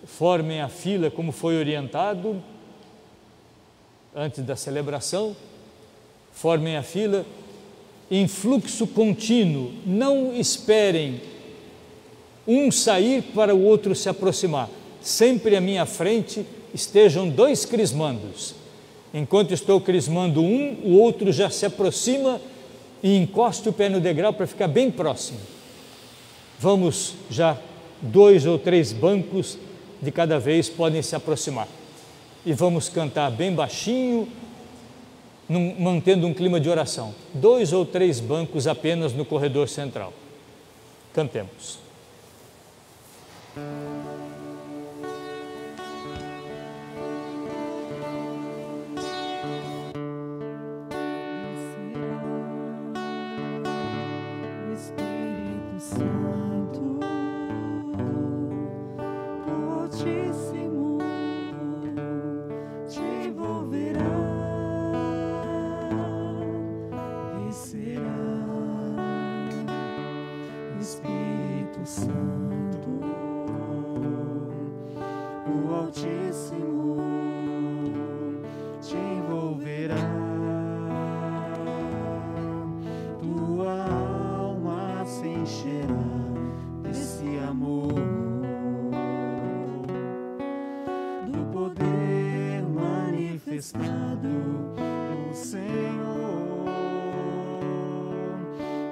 formem a fila como foi orientado antes da celebração, formem a fila em fluxo contínuo, não esperem um sair para o outro se aproximar. Sempre à minha frente estejam dois crismandos. Enquanto estou crismando um, o outro já se aproxima e encosta o pé no degrau para ficar bem próximo. Vamos já, 2 ou 3 bancos de cada vez podem se aproximar. E vamos cantar bem baixinho, mantendo um clima de oração. 2 ou 3 bancos apenas no corredor central. Cantemos. Espírito Santo, manifestado do Senhor,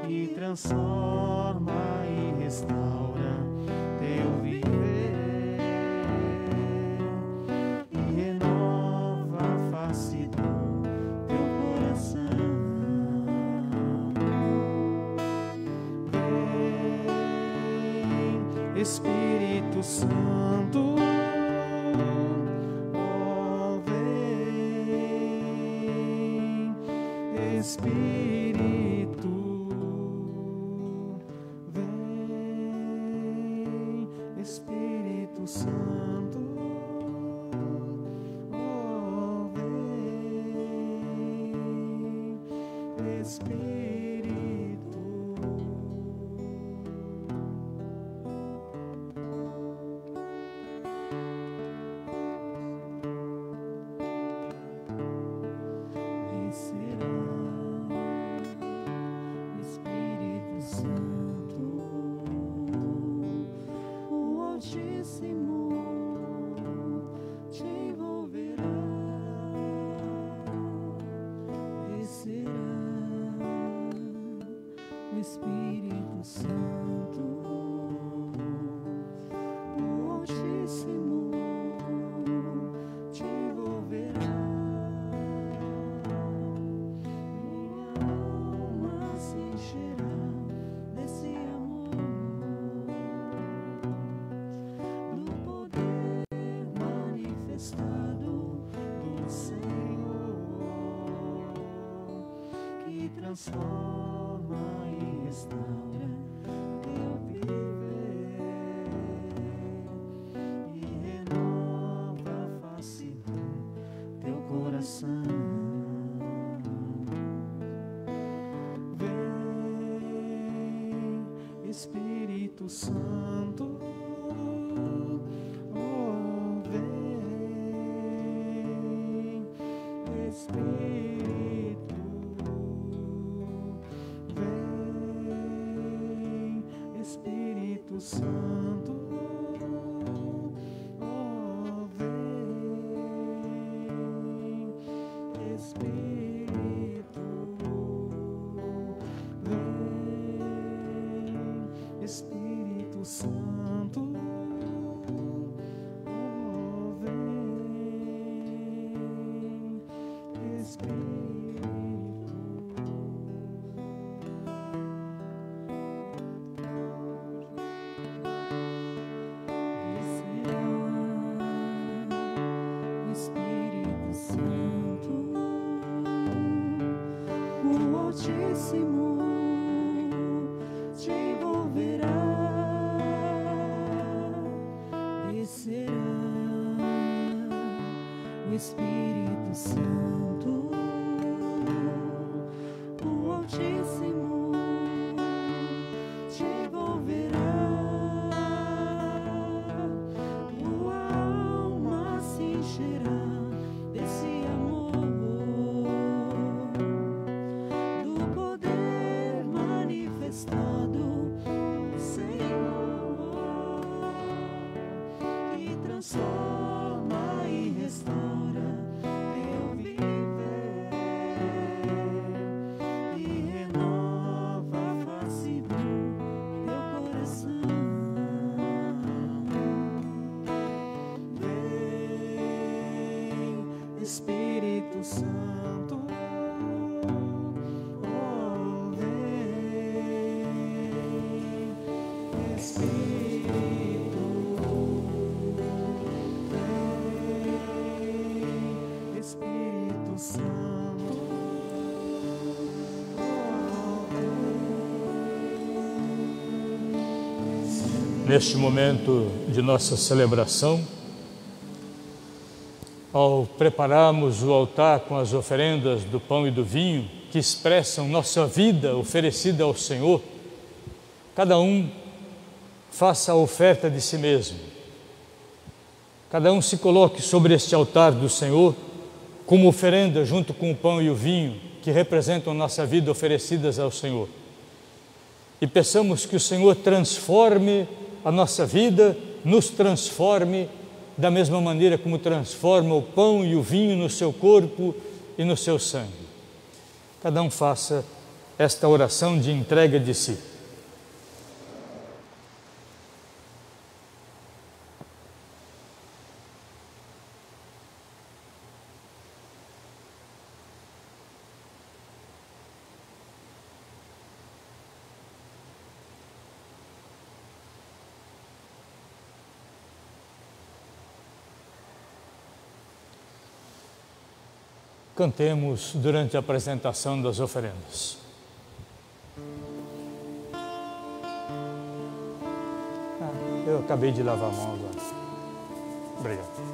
que transforma e restaura teu viver e renova a face do teu coração. Vem, Espírito Santo, oh, vem, Espírito, vem, Espírito Santo, oh, vem, Espírito. Espírito Santo, o Altíssimo te envolverá. Minha alma se encherá desse amor, do poder manifestado do Senhor, que transforma e restaura teu viver e renova a face do teu coração. Vem, Espírito Santo, oh, vem, Espírito, vem, Espírito Santo, oh, vem, Espírito, vem, Espírito Santo, oh, vem, Espírito. Espírito Santo, o Altíssimo te envolverá. Descerá o Espírito Santo, o Altíssimo te envolverá. Tua alma se encherá desse amor, do poder manifestado do Senhor, que transforma e restaura teu viver e renova a face do teu coração. Vem, Espírito Santo, oh, vem, Espírito, vem, Espírito Santo, oh, vem. Neste momento de nossa celebração, ao prepararmos o altar com as oferendas do pão e do vinho, que expressam nossa vida oferecida ao Senhor, cada um faça a oferta de si mesmo. Cada um se coloque sobre este altar do Senhor como oferenda junto com o pão e o vinho, que representam nossa vida oferecidas ao Senhor. E peçamos que o Senhor transforme a nossa vida, nos transforme da mesma maneira como transforma o pão e o vinho no seu corpo e no seu sangue. Cada um faça esta oração de entrega de si. Cantemos durante a apresentação das oferendas. Eu acabei de lavar a mão agora. Obrigado.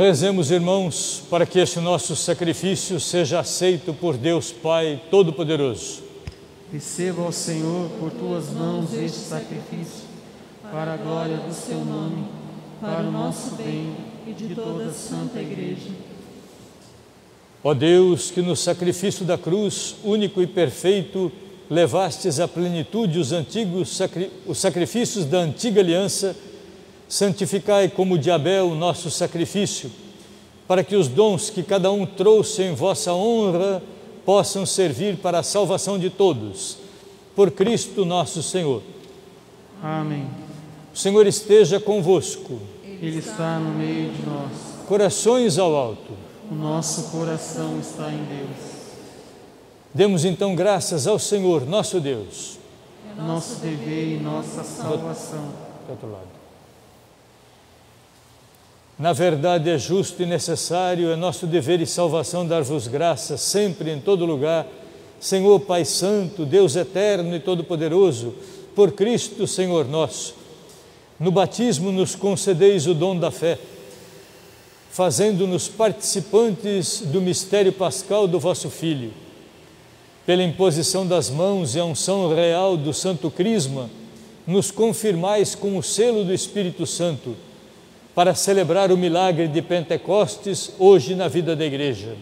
Rezemos, irmãos, para que este nosso sacrifício seja aceito por Deus Pai Todo-Poderoso. Receba, ó Senhor, por tuas mãos este sacrifício, para a glória do seu nome, para o nosso bem e de toda a Santa Igreja. Ó Deus, que no sacrifício da cruz, único e perfeito, levastes à plenitude os sacrifícios da antiga aliança, santificai como de Abel o nosso sacrifício, para que os dons que cada um trouxe em vossa honra possam servir para a salvação de todos. Por Cristo nosso Senhor. Amém. O Senhor esteja convosco. Ele está no meio de nós. Corações ao alto. O nosso coração está em Deus. Demos então graças ao Senhor, nosso Deus. Nosso dever e nossa salvação. Do outro lado. Na verdade, é justo e necessário, é nosso dever e salvação dar-vos graças sempre, em todo lugar, Senhor Pai Santo, Deus eterno e todo-poderoso, por Cristo, Senhor nosso. No batismo nos concedeis o dom da fé, fazendo-nos participantes do mistério pascal do vosso Filho. Pela imposição das mãos e a unção real do Santo Crisma, nos confirmais com o selo do Espírito Santo, para celebrar o milagre de Pentecostes hoje na vida da Igreja.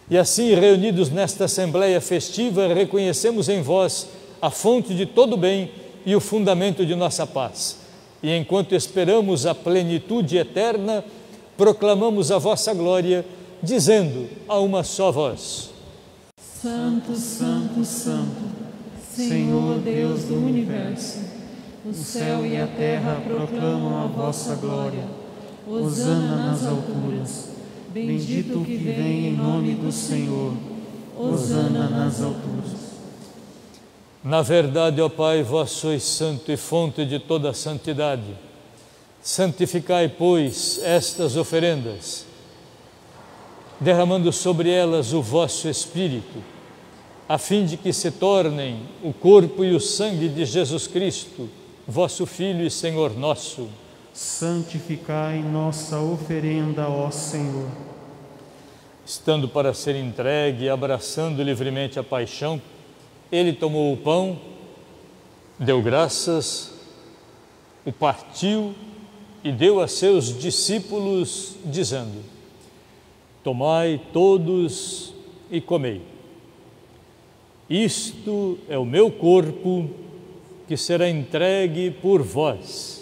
E assim, reunidos nesta Assembleia festiva, reconhecemos em vós a fonte de todo bem e o fundamento de nossa paz. E enquanto esperamos a plenitude eterna, proclamamos a vossa glória, dizendo a uma só voz: Santo, Santo, Santo, Senhor Deus do Universo, o céu e a terra proclamam a vossa glória. Hosana nas alturas. Bendito o que vem em nome do Senhor. Hosana nas alturas. Na verdade, ó Pai, vós sois santo e fonte de toda a santidade. Santificai, pois, estas oferendas, derramando sobre elas o vosso Espírito, a fim de que se tornem o corpo e o sangue de Jesus Cristo, vosso Filho e Senhor nosso. Santificai nossa oferenda, ó Senhor. Estando para ser entregue e abraçando livremente a paixão, ele tomou o pão, deu graças, o partiu e deu a seus discípulos, dizendo: tomai todos e comei. Isto é o meu corpo, que será entregue por vós.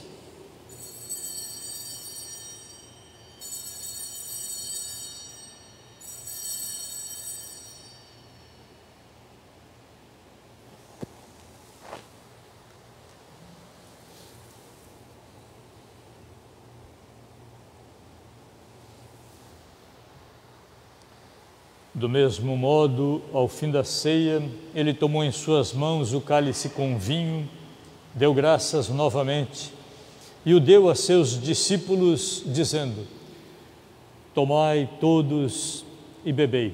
Do mesmo modo, ao fim da ceia, ele tomou em suas mãos o cálice com vinho, deu graças novamente e o deu a seus discípulos, dizendo: tomai todos e bebei.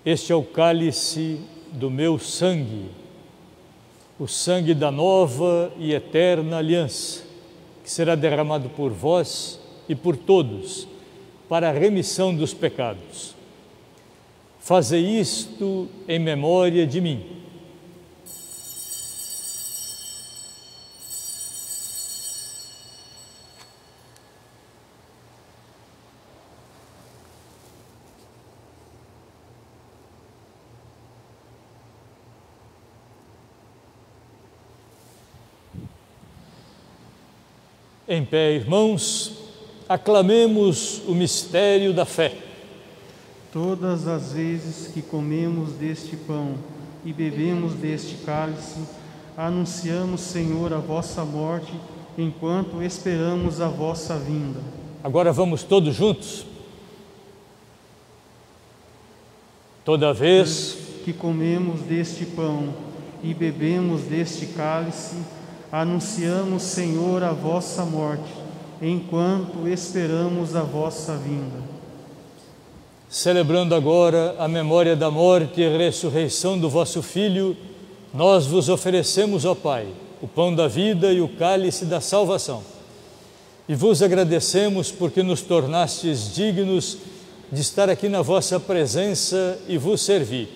Este é o cálice do meu sangue, o sangue da nova e eterna aliança, que será derramado por vós e por todos, para a remissão dos pecados. Fazei isto em memória de mim. Em pé, irmãos, aclamemos o mistério da fé. Todas as vezes que comemos deste pão e bebemos deste cálice, anunciamos, Senhor, a vossa morte, enquanto esperamos a vossa vinda. Agora vamos todos juntos. Toda vez que comemos deste pão e bebemos deste cálice, anunciamos, Senhor, a vossa morte, enquanto esperamos a vossa vinda. Celebrando agora a memória da morte e ressurreição do vosso Filho, nós vos oferecemos, ó Pai, o pão da vida e o cálice da salvação. E vos agradecemos porque nos tornastes dignos de estar aqui na vossa presença e vos servir.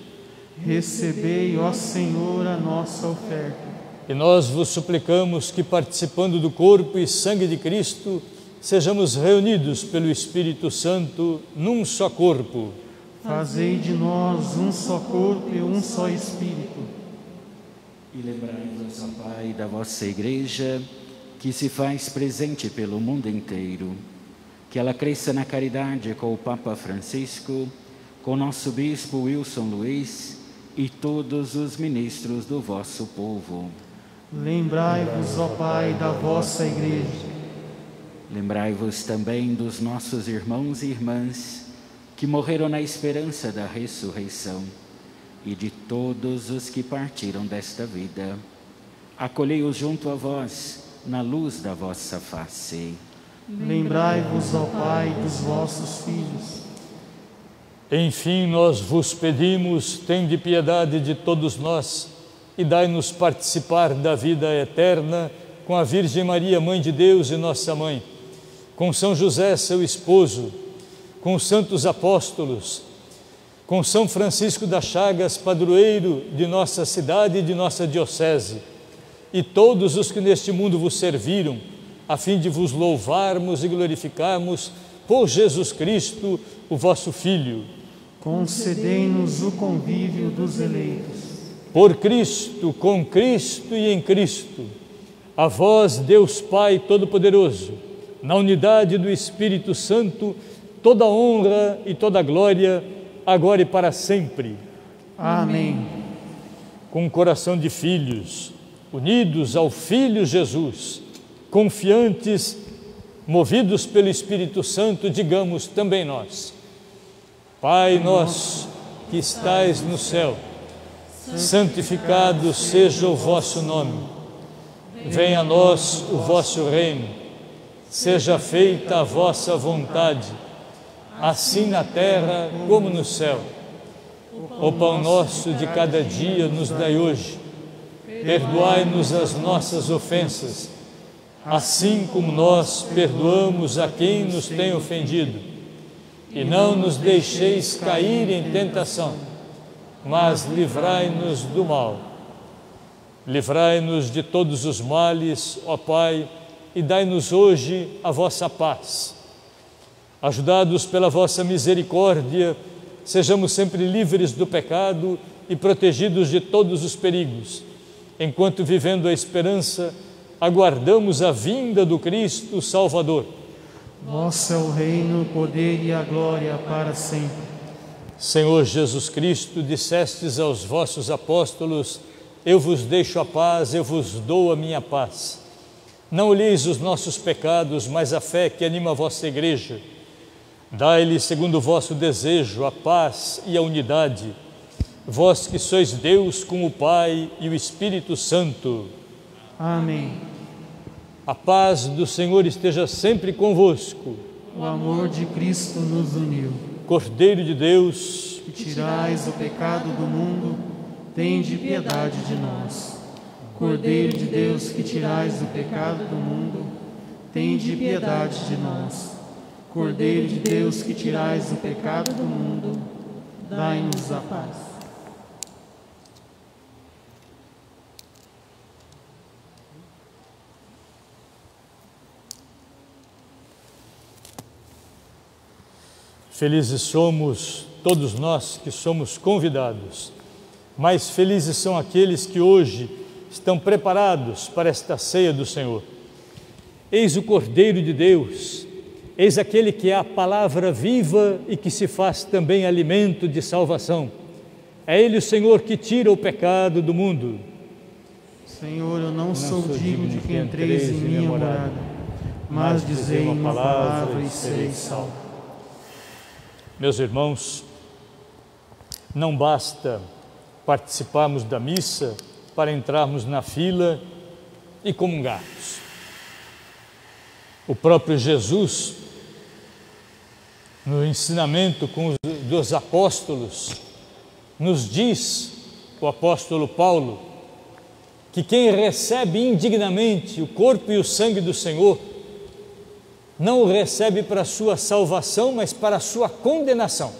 Recebei, ó Senhor, a nossa oferta. E nós vos suplicamos que, participando do corpo e sangue de Cristo, sejamos reunidos pelo Espírito Santo num só corpo. Fazei de nós um só corpo e um só Espírito. E lembrai-vos, ó Pai, da vossa Igreja, que se faz presente pelo mundo inteiro, que ela cresça na caridade com o Papa Francisco, com nosso Bispo Wilson Luiz e todos os ministros do vosso povo. Lembrai-vos, ó Pai, da vossa Igreja. Lembrai-vos também dos nossos irmãos e irmãs que morreram na esperança da ressurreição e de todos os que partiram desta vida. Acolhei-os junto a vós, na luz da vossa face. Lembrai-vos, ó Pai, dos vossos filhos. Enfim, nós vos pedimos, tende piedade de todos nós e dai-nos participar da vida eterna com a Virgem Maria, Mãe de Deus e nossa Mãe, com São José, seu esposo, com os santos apóstolos, com São Francisco das Chagas, padroeiro de nossa cidade e de nossa diocese, e todos os que neste mundo vos serviram, a fim de vos louvarmos e glorificarmos por Jesus Cristo, o vosso Filho. Concedei-nos o convívio dos eleitos. Por Cristo, com Cristo e em Cristo, a vós, Deus Pai Todo-Poderoso, na unidade do Espírito Santo, toda honra e toda glória, agora e para sempre. Amém. Com um coração de filhos, unidos ao Filho Jesus, confiantes, movidos pelo Espírito Santo, digamos também nós: Pai nosso, que estais no céu, santificado seja o vosso nome. Venha a nós o vosso reino. Seja feita a vossa vontade, assim na terra como no céu. O pão nosso de cada dia nos dai hoje. Perdoai-nos as nossas ofensas, assim como nós perdoamos a quem nos tem ofendido. E não nos deixeis cair em tentação, mas livrai-nos do mal. Livrai-nos de todos os males, ó Pai, e dai-nos hoje a vossa paz. Ajudados pela vossa misericórdia, sejamos sempre livres do pecado e protegidos de todos os perigos, enquanto, vivendo a esperança, aguardamos a vinda do Cristo Salvador. Vosso é o reino, o poder e a glória para sempre. Senhor Jesus Cristo, dissestes aos vossos apóstolos: eu vos deixo a paz, eu vos dou a minha paz. Não olheis os nossos pecados, mas a fé que anima a vossa igreja. Dai-lhe, segundo o vosso desejo, a paz e a unidade, vós que sois Deus com o Pai e o Espírito Santo. Amém. A paz do Senhor esteja sempre convosco. O amor de Cristo nos uniu. Cordeiro de Deus, Que tirais o pecado do mundo, tende piedade de nós. Cordeiro de Deus, que tirais o pecado do mundo, tende piedade de nós. Cordeiro de Deus, que tirais o pecado do mundo, dai-nos a paz. felizes somos todos nós que somos convidados, mas felizes são aqueles que hoje estão preparados para esta ceia do Senhor. Eis o Cordeiro de Deus, eis aquele que é a palavra viva e que se faz também alimento de salvação. É Ele o Senhor que tira o pecado do mundo. Senhor, eu não sou digno de que entreis em minha morada, mas dizei uma palavra e serei salvo. Meus irmãos, não basta participarmos da missa para entrarmos na fila e comungarmos. O próprio Jesus, no ensinamento dos apóstolos, nos diz, o apóstolo Paulo, que quem recebe indignamente o corpo e o sangue do Senhor, não o recebe para a sua salvação, mas para a sua condenação,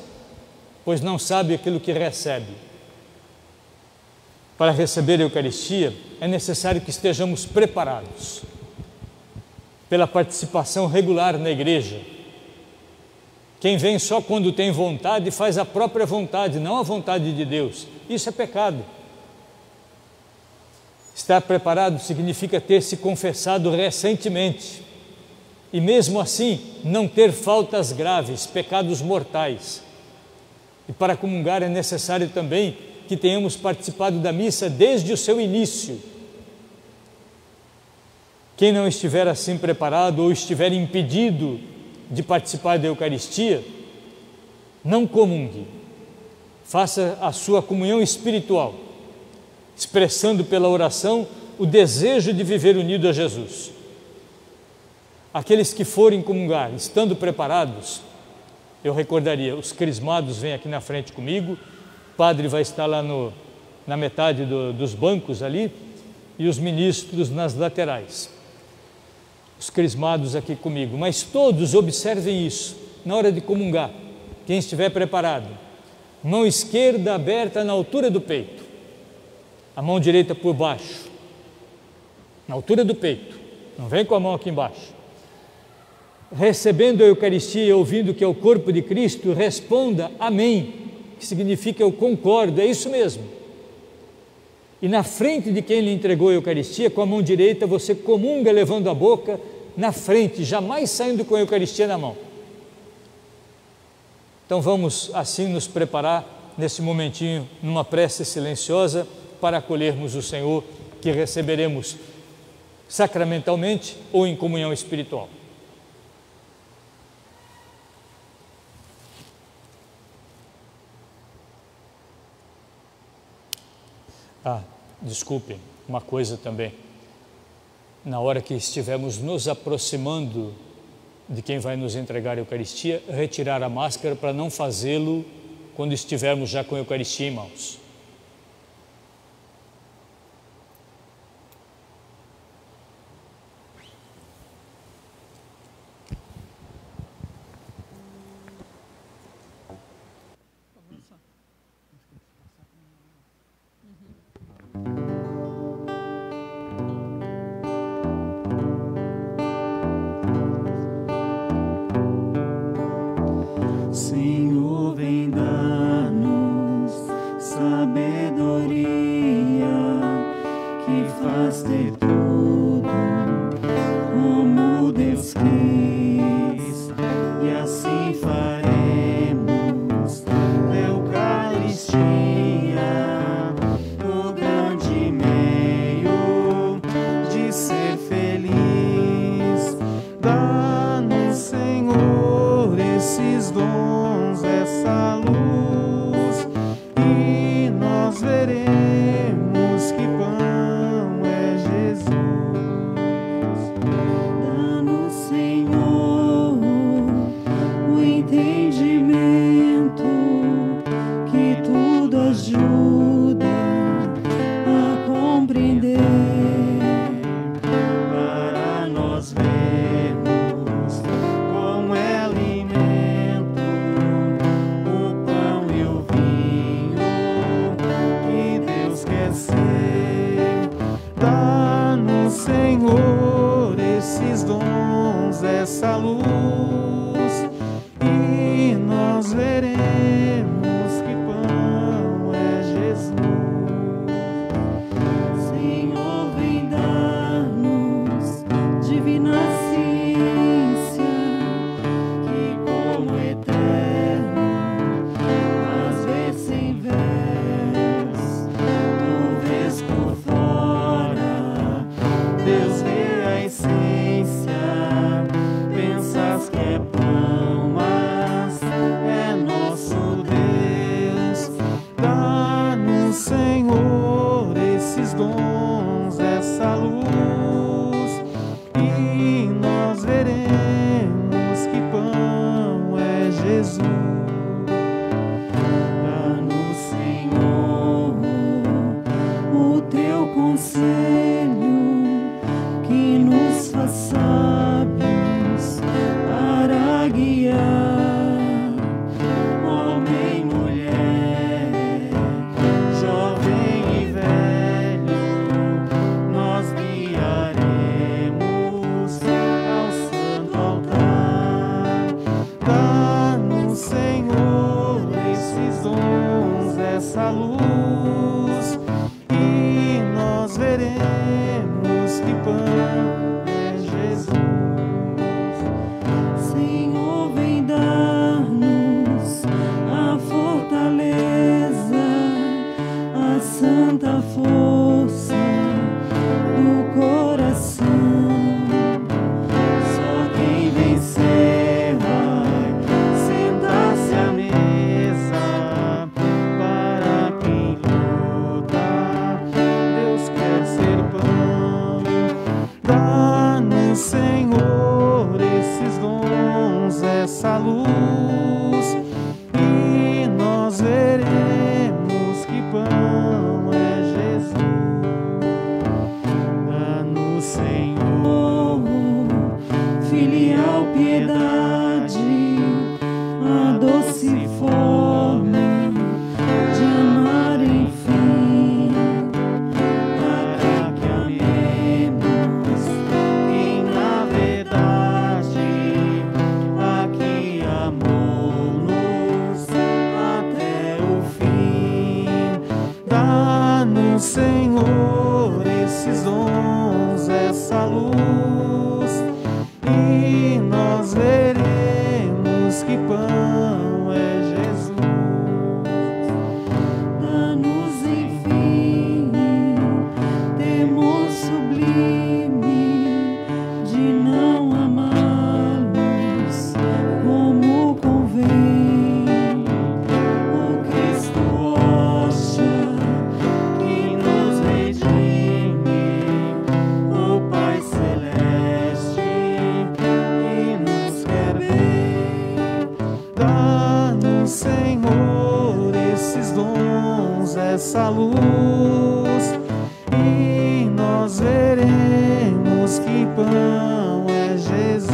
pois não sabe aquilo que recebe. Para receber a Eucaristia, é necessário que estejamos preparados pela participação regular na igreja. Quem vem só quando tem vontade faz a própria vontade, não a vontade de Deus. Isso é pecado. Estar preparado significa ter se confessado recentemente e mesmo assim não ter faltas graves, pecados mortais. E para comungar é necessário também que tenhamos participado da missa desde o seu início. Quem não estiver assim preparado ou estiver impedido de participar da Eucaristia, não comungue. Faça a sua comunhão espiritual, expressando pela oração o desejo de viver unido a Jesus. Aqueles que forem comungar, estando preparados, eu recordaria, os crismados vêm aqui na frente comigo, o padre vai estar lá na metade dos bancos ali, e os ministros nas laterais. Os crismados aqui comigo, mas todos observem isso, na hora de comungar, quem estiver preparado, mão esquerda aberta na altura do peito, a mão direita por baixo, na altura do peito, não vem com a mão aqui embaixo. Recebendo a Eucaristia e ouvindo que é o corpo de Cristo, responda amém, que significa eu concordo, é isso mesmo. E na frente de quem lhe entregou a Eucaristia, com a mão direita, você comunga levando a boca na frente, jamais saindo com a Eucaristia na mão. Então vamos assim nos preparar nesse momentinho, numa prece silenciosa, para acolhermos o Senhor, que receberemos sacramentalmente ou em comunhão espiritual. Desculpem, uma coisa também. Na hora que estivermos nos aproximando de quem vai nos entregar a Eucaristia, retirar a máscara para não fazê-lo quando estivermos já com a Eucaristia em mãos. Senhor, vem dar-nos sabedoria que faz de tudo como Deus quis, e assim faremos da Eucaristia o grande meio de ser feliz. Dá-nos, Senhor, esses dons, essa luz, e nós veremos que pão é Jesus. Dá-nos, Senhor, o entendimento que tudo ajuda a compreender, para nós vermos como é alimento o pão e o vinho que Deus quer ser. Dá-nos, Senhor, esses dons, essa luz, e nós veremos que pão é Jesus. Senhor, vem dar-nos divina ciência, que como eterno, às vezes sem vez, tu vês por fora, Deus vê a essência. Pensas que é pão, mas é nosso Deus. Dá-nos, Senhor, esses dons, essa luz, e nós veremos que pão é Jesus. Dá-nos, Senhor, o teu conselho, que nos faz sábios para guiar homem, mulher, jovem e velho. Nós guiaremos ao santo altar. Dá-nos, Senhor, esses dons, essa luz, e nós veremos que pão é Jesus. Senhor, vem dar-nos a fortaleza, a santa força do coração. Só quem vencer vai sentar-se à mesa. Para quem luta, Deus quer ser pão. Dá-nos, Senhor, esses dons, essa luz, e nós veremos que pão é Jesus. Dá-nos, Senhor, filial piedade, a doce forma de amar, enfim, para que amemos quem na verdade aqui amou-nos até o fim. Dá-nos, Senhor, esses dons, essa luz, e nós veremos que pão é Jesus. Dá-nos, enfim, temor sublime de não amá-los como convém. O Cristo hóstia que nos redime, o Pai celeste que nos esses dons, essa luz, e nós veremos que pão é Jesus.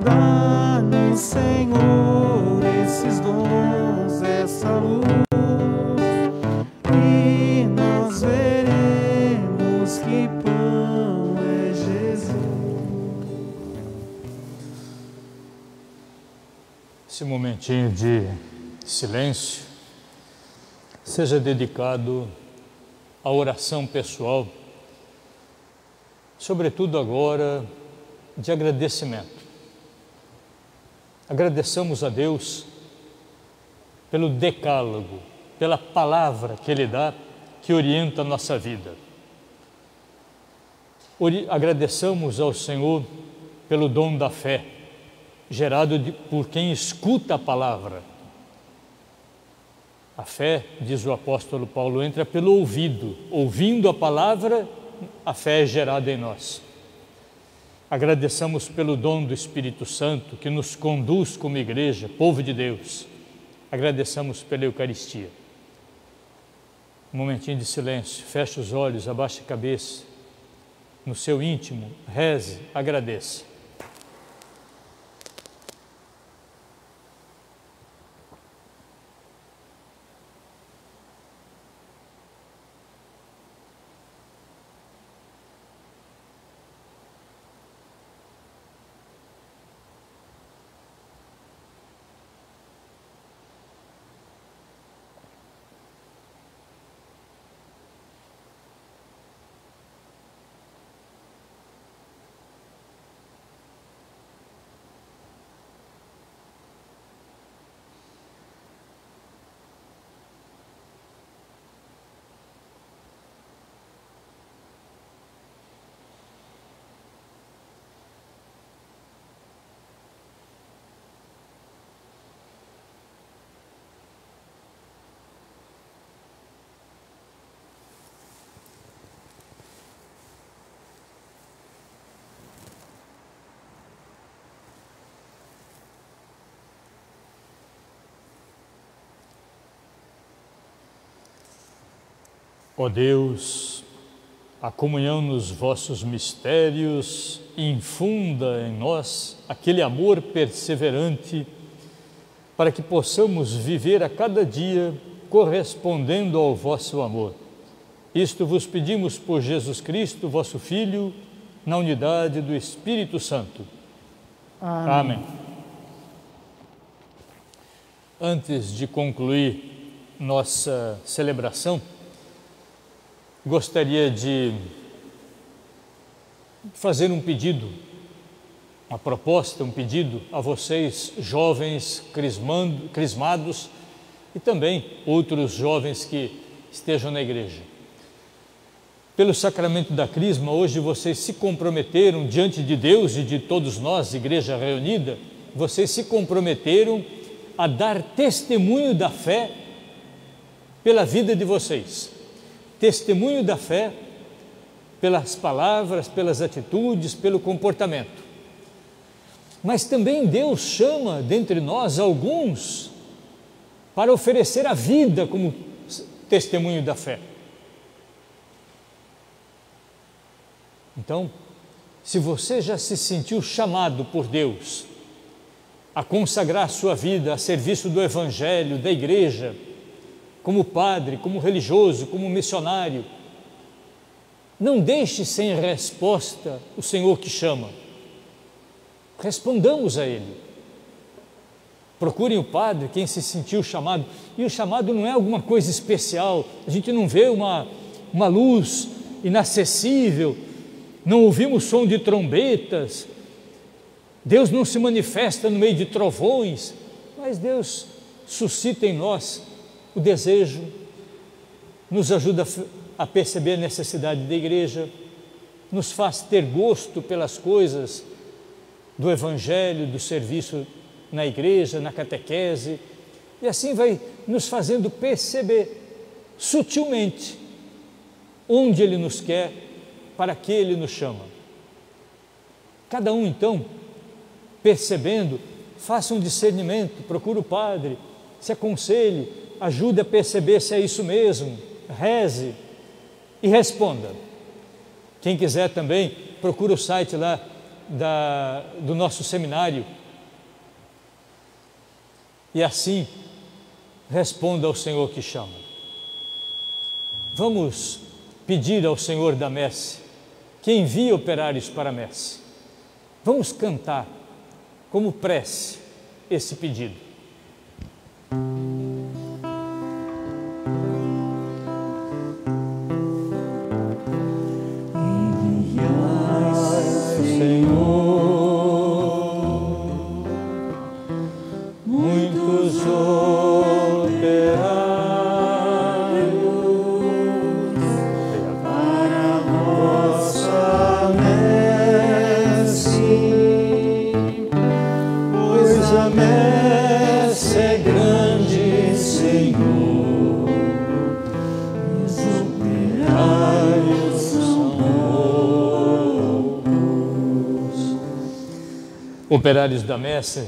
Dá-nos, Senhor, esses dons, essa luz, e nós veremos que pão é Jesus. Esse momentinho de silêncio seja dedicado à oração pessoal, sobretudo agora de agradecimento. Agradeçamos a Deus pelo decálogo, pela palavra que Ele dá, que orienta a nossa vida. Agradeçamos ao Senhor pelo dom da fé, gerado por quem escuta a palavra. A fé, diz o apóstolo Paulo, entra pelo ouvido. Ouvindo a palavra, a fé é gerada em nós. Agradeçamos pelo dom do Espírito Santo, que nos conduz como igreja, povo de Deus. Agradeçamos pela Eucaristia. Um momentinho de silêncio, feche os olhos, abaixe a cabeça. No seu íntimo, reze, agradeça. Ó Deus, a comunhão nos vossos mistérios infunda em nós aquele amor perseverante para que possamos viver a cada dia correspondendo ao vosso amor. Isto vos pedimos por Jesus Cristo, vosso Filho, na unidade do Espírito Santo. Amém. Amém. Antes de concluir nossa celebração, gostaria de fazer um pedido, uma proposta, um pedido a vocês, jovens crismados e também outros jovens que estejam na igreja. Pelo sacramento da crisma, hoje vocês se comprometeram diante de Deus e de todos nós, igreja reunida, vocês se comprometeram a dar testemunho da fé pela vida de vocês. Testemunho da fé pelas palavras, pelas atitudes, pelo comportamento. Mas também Deus chama dentre nós alguns para oferecer a vida como testemunho da fé. Então, se você já se sentiu chamado por Deus a consagrar sua vida a serviço do Evangelho, da igreja, como padre, como religioso, como missionário, não deixe sem resposta o Senhor que chama. Respondamos a Ele. Procurem o padre, quem se sentiu chamado. E o chamado não é alguma coisa especial. A gente não vê uma luz inacessível, não ouvimos som de trombetas. Deus não se manifesta no meio de trovões, mas Deus suscita em nós o desejo, nos ajuda a perceber a necessidade da igreja, nos faz ter gosto pelas coisas do Evangelho, do serviço na igreja, na catequese, e assim vai nos fazendo perceber sutilmente onde Ele nos quer, para que Ele nos chama. Cada um, então, percebendo, faça um discernimento, procure o padre, se aconselhe, ajude a perceber se é isso mesmo, reze e responda. Quem quiser também, procura o site lá do nosso seminário e assim responda ao Senhor que chama. Vamos pedir ao Senhor da messe que envie operários para a messe. Vamos cantar como prece esse pedido. Operários da messe,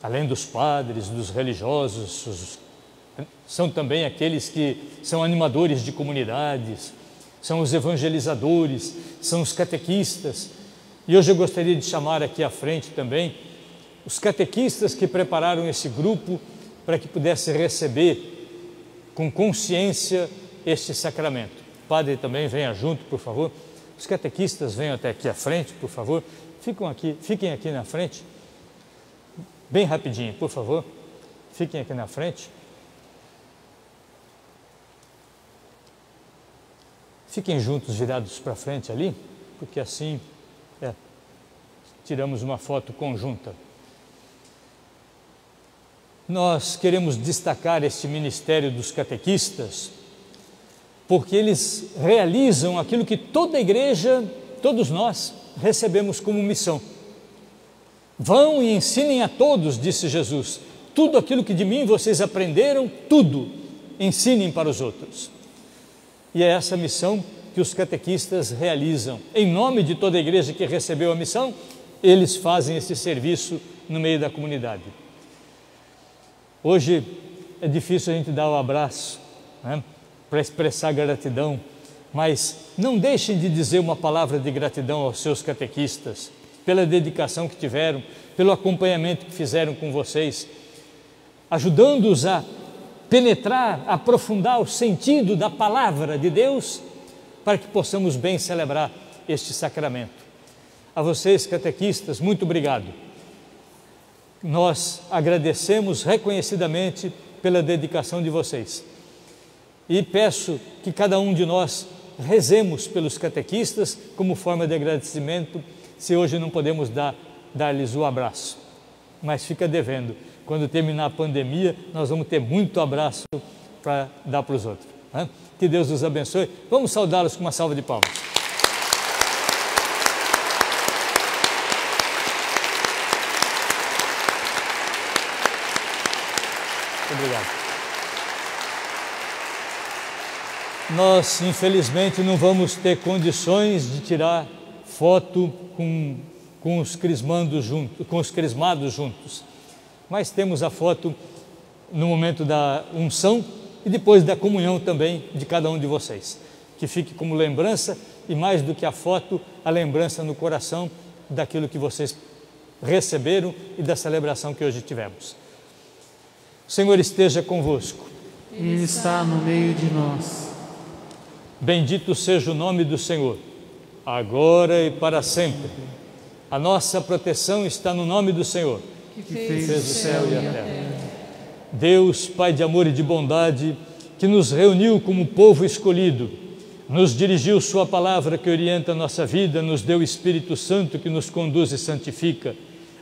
além dos padres, dos religiosos, são também aqueles que são animadores de comunidades, são os evangelizadores, são os catequistas. E hoje eu gostaria de chamar aqui à frente também os catequistas que prepararam esse grupo para que pudesse receber com consciência este sacramento. O padre também venha junto, por favor. Os catequistas venham até aqui à frente, por favor. Fiquem aqui na frente, bem rapidinho, por favor. Fiquem aqui na frente. Fiquem juntos, virados para frente ali, porque assim tiramos uma foto conjunta. Nós queremos destacar este ministério dos catequistas, porque eles realizam aquilo que toda a igreja, todos nós, recebemos como missão. Vão e ensinem a todos, disse Jesus, tudo aquilo que de mim vocês aprenderam, tudo, ensinem para os outros. E é essa missão que os catequistas realizam. Em nome de toda a igreja que recebeu a missão, eles fazem esse serviço no meio da comunidade. Hoje é difícil a gente dar o abraço, né, para expressar gratidão, mas não deixem de dizer uma palavra de gratidão aos seus catequistas, pela dedicação que tiveram, pelo acompanhamento que fizeram com vocês, ajudando-os a penetrar, aprofundar o sentido da palavra de Deus, para que possamos bem celebrar este sacramento. A vocês, catequistas, muito obrigado. Nós agradecemos reconhecidamente pela dedicação de vocês. E peço que cada um de nós rezemos pelos catequistas como forma de agradecimento, se hoje não podemos dar-lhes o abraço. Mas fica devendo. Quando terminar a pandemia, nós vamos ter muito abraço para dar para os outros. Né? Que Deus os abençoe. Vamos saudá-los com uma salva de palmas. Obrigado. Nós, infelizmente, não vamos ter condições de tirar foto com os crismados juntos, mas temos a foto no momento da unção e depois da comunhão também de cada um de vocês, que fique como lembrança e mais do que a foto, a lembrança no coração daquilo que vocês receberam e da celebração que hoje tivemos. O Senhor esteja convosco. Ele está no meio de nós. Bendito seja o nome do Senhor, agora e para sempre. A nossa proteção está no nome do Senhor, que fez o céu e a terra. Deus, Pai de amor e de bondade, que nos reuniu como povo escolhido, nos dirigiu sua palavra que orienta a nossa vida, nos deu o Espírito Santo que nos conduz e santifica,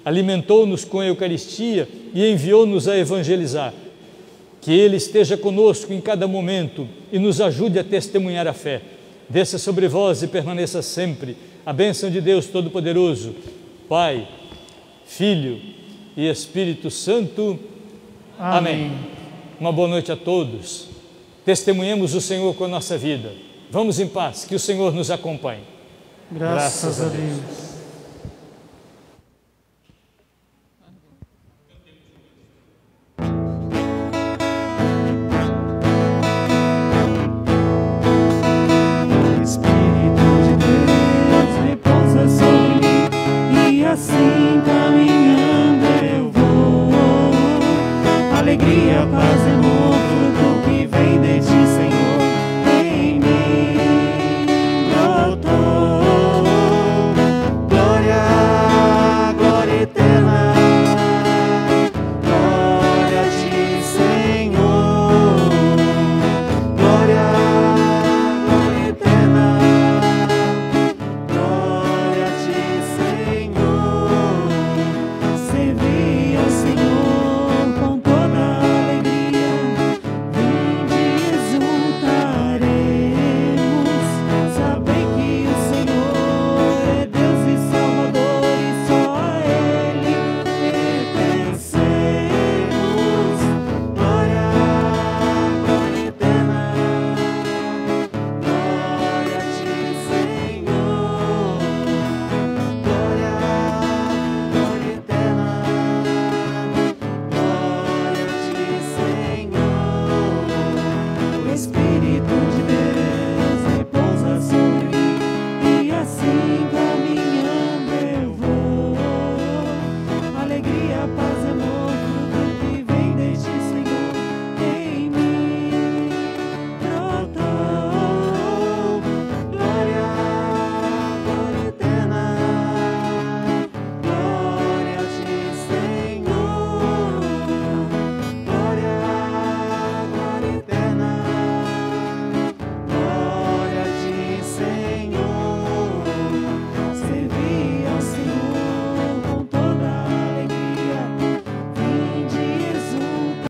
alimentou-nos com a Eucaristia e enviou-nos a evangelizar. Que Ele esteja conosco em cada momento e nos ajude a testemunhar a fé. Desça sobre vós e permaneça sempre a bênção de Deus Todo-Poderoso, Pai, Filho e Espírito Santo. Amém. Uma boa noite a todos. Testemunhemos o Senhor com a nossa vida. Vamos em paz, que o Senhor nos acompanhe. Graças a Deus. paz é morte.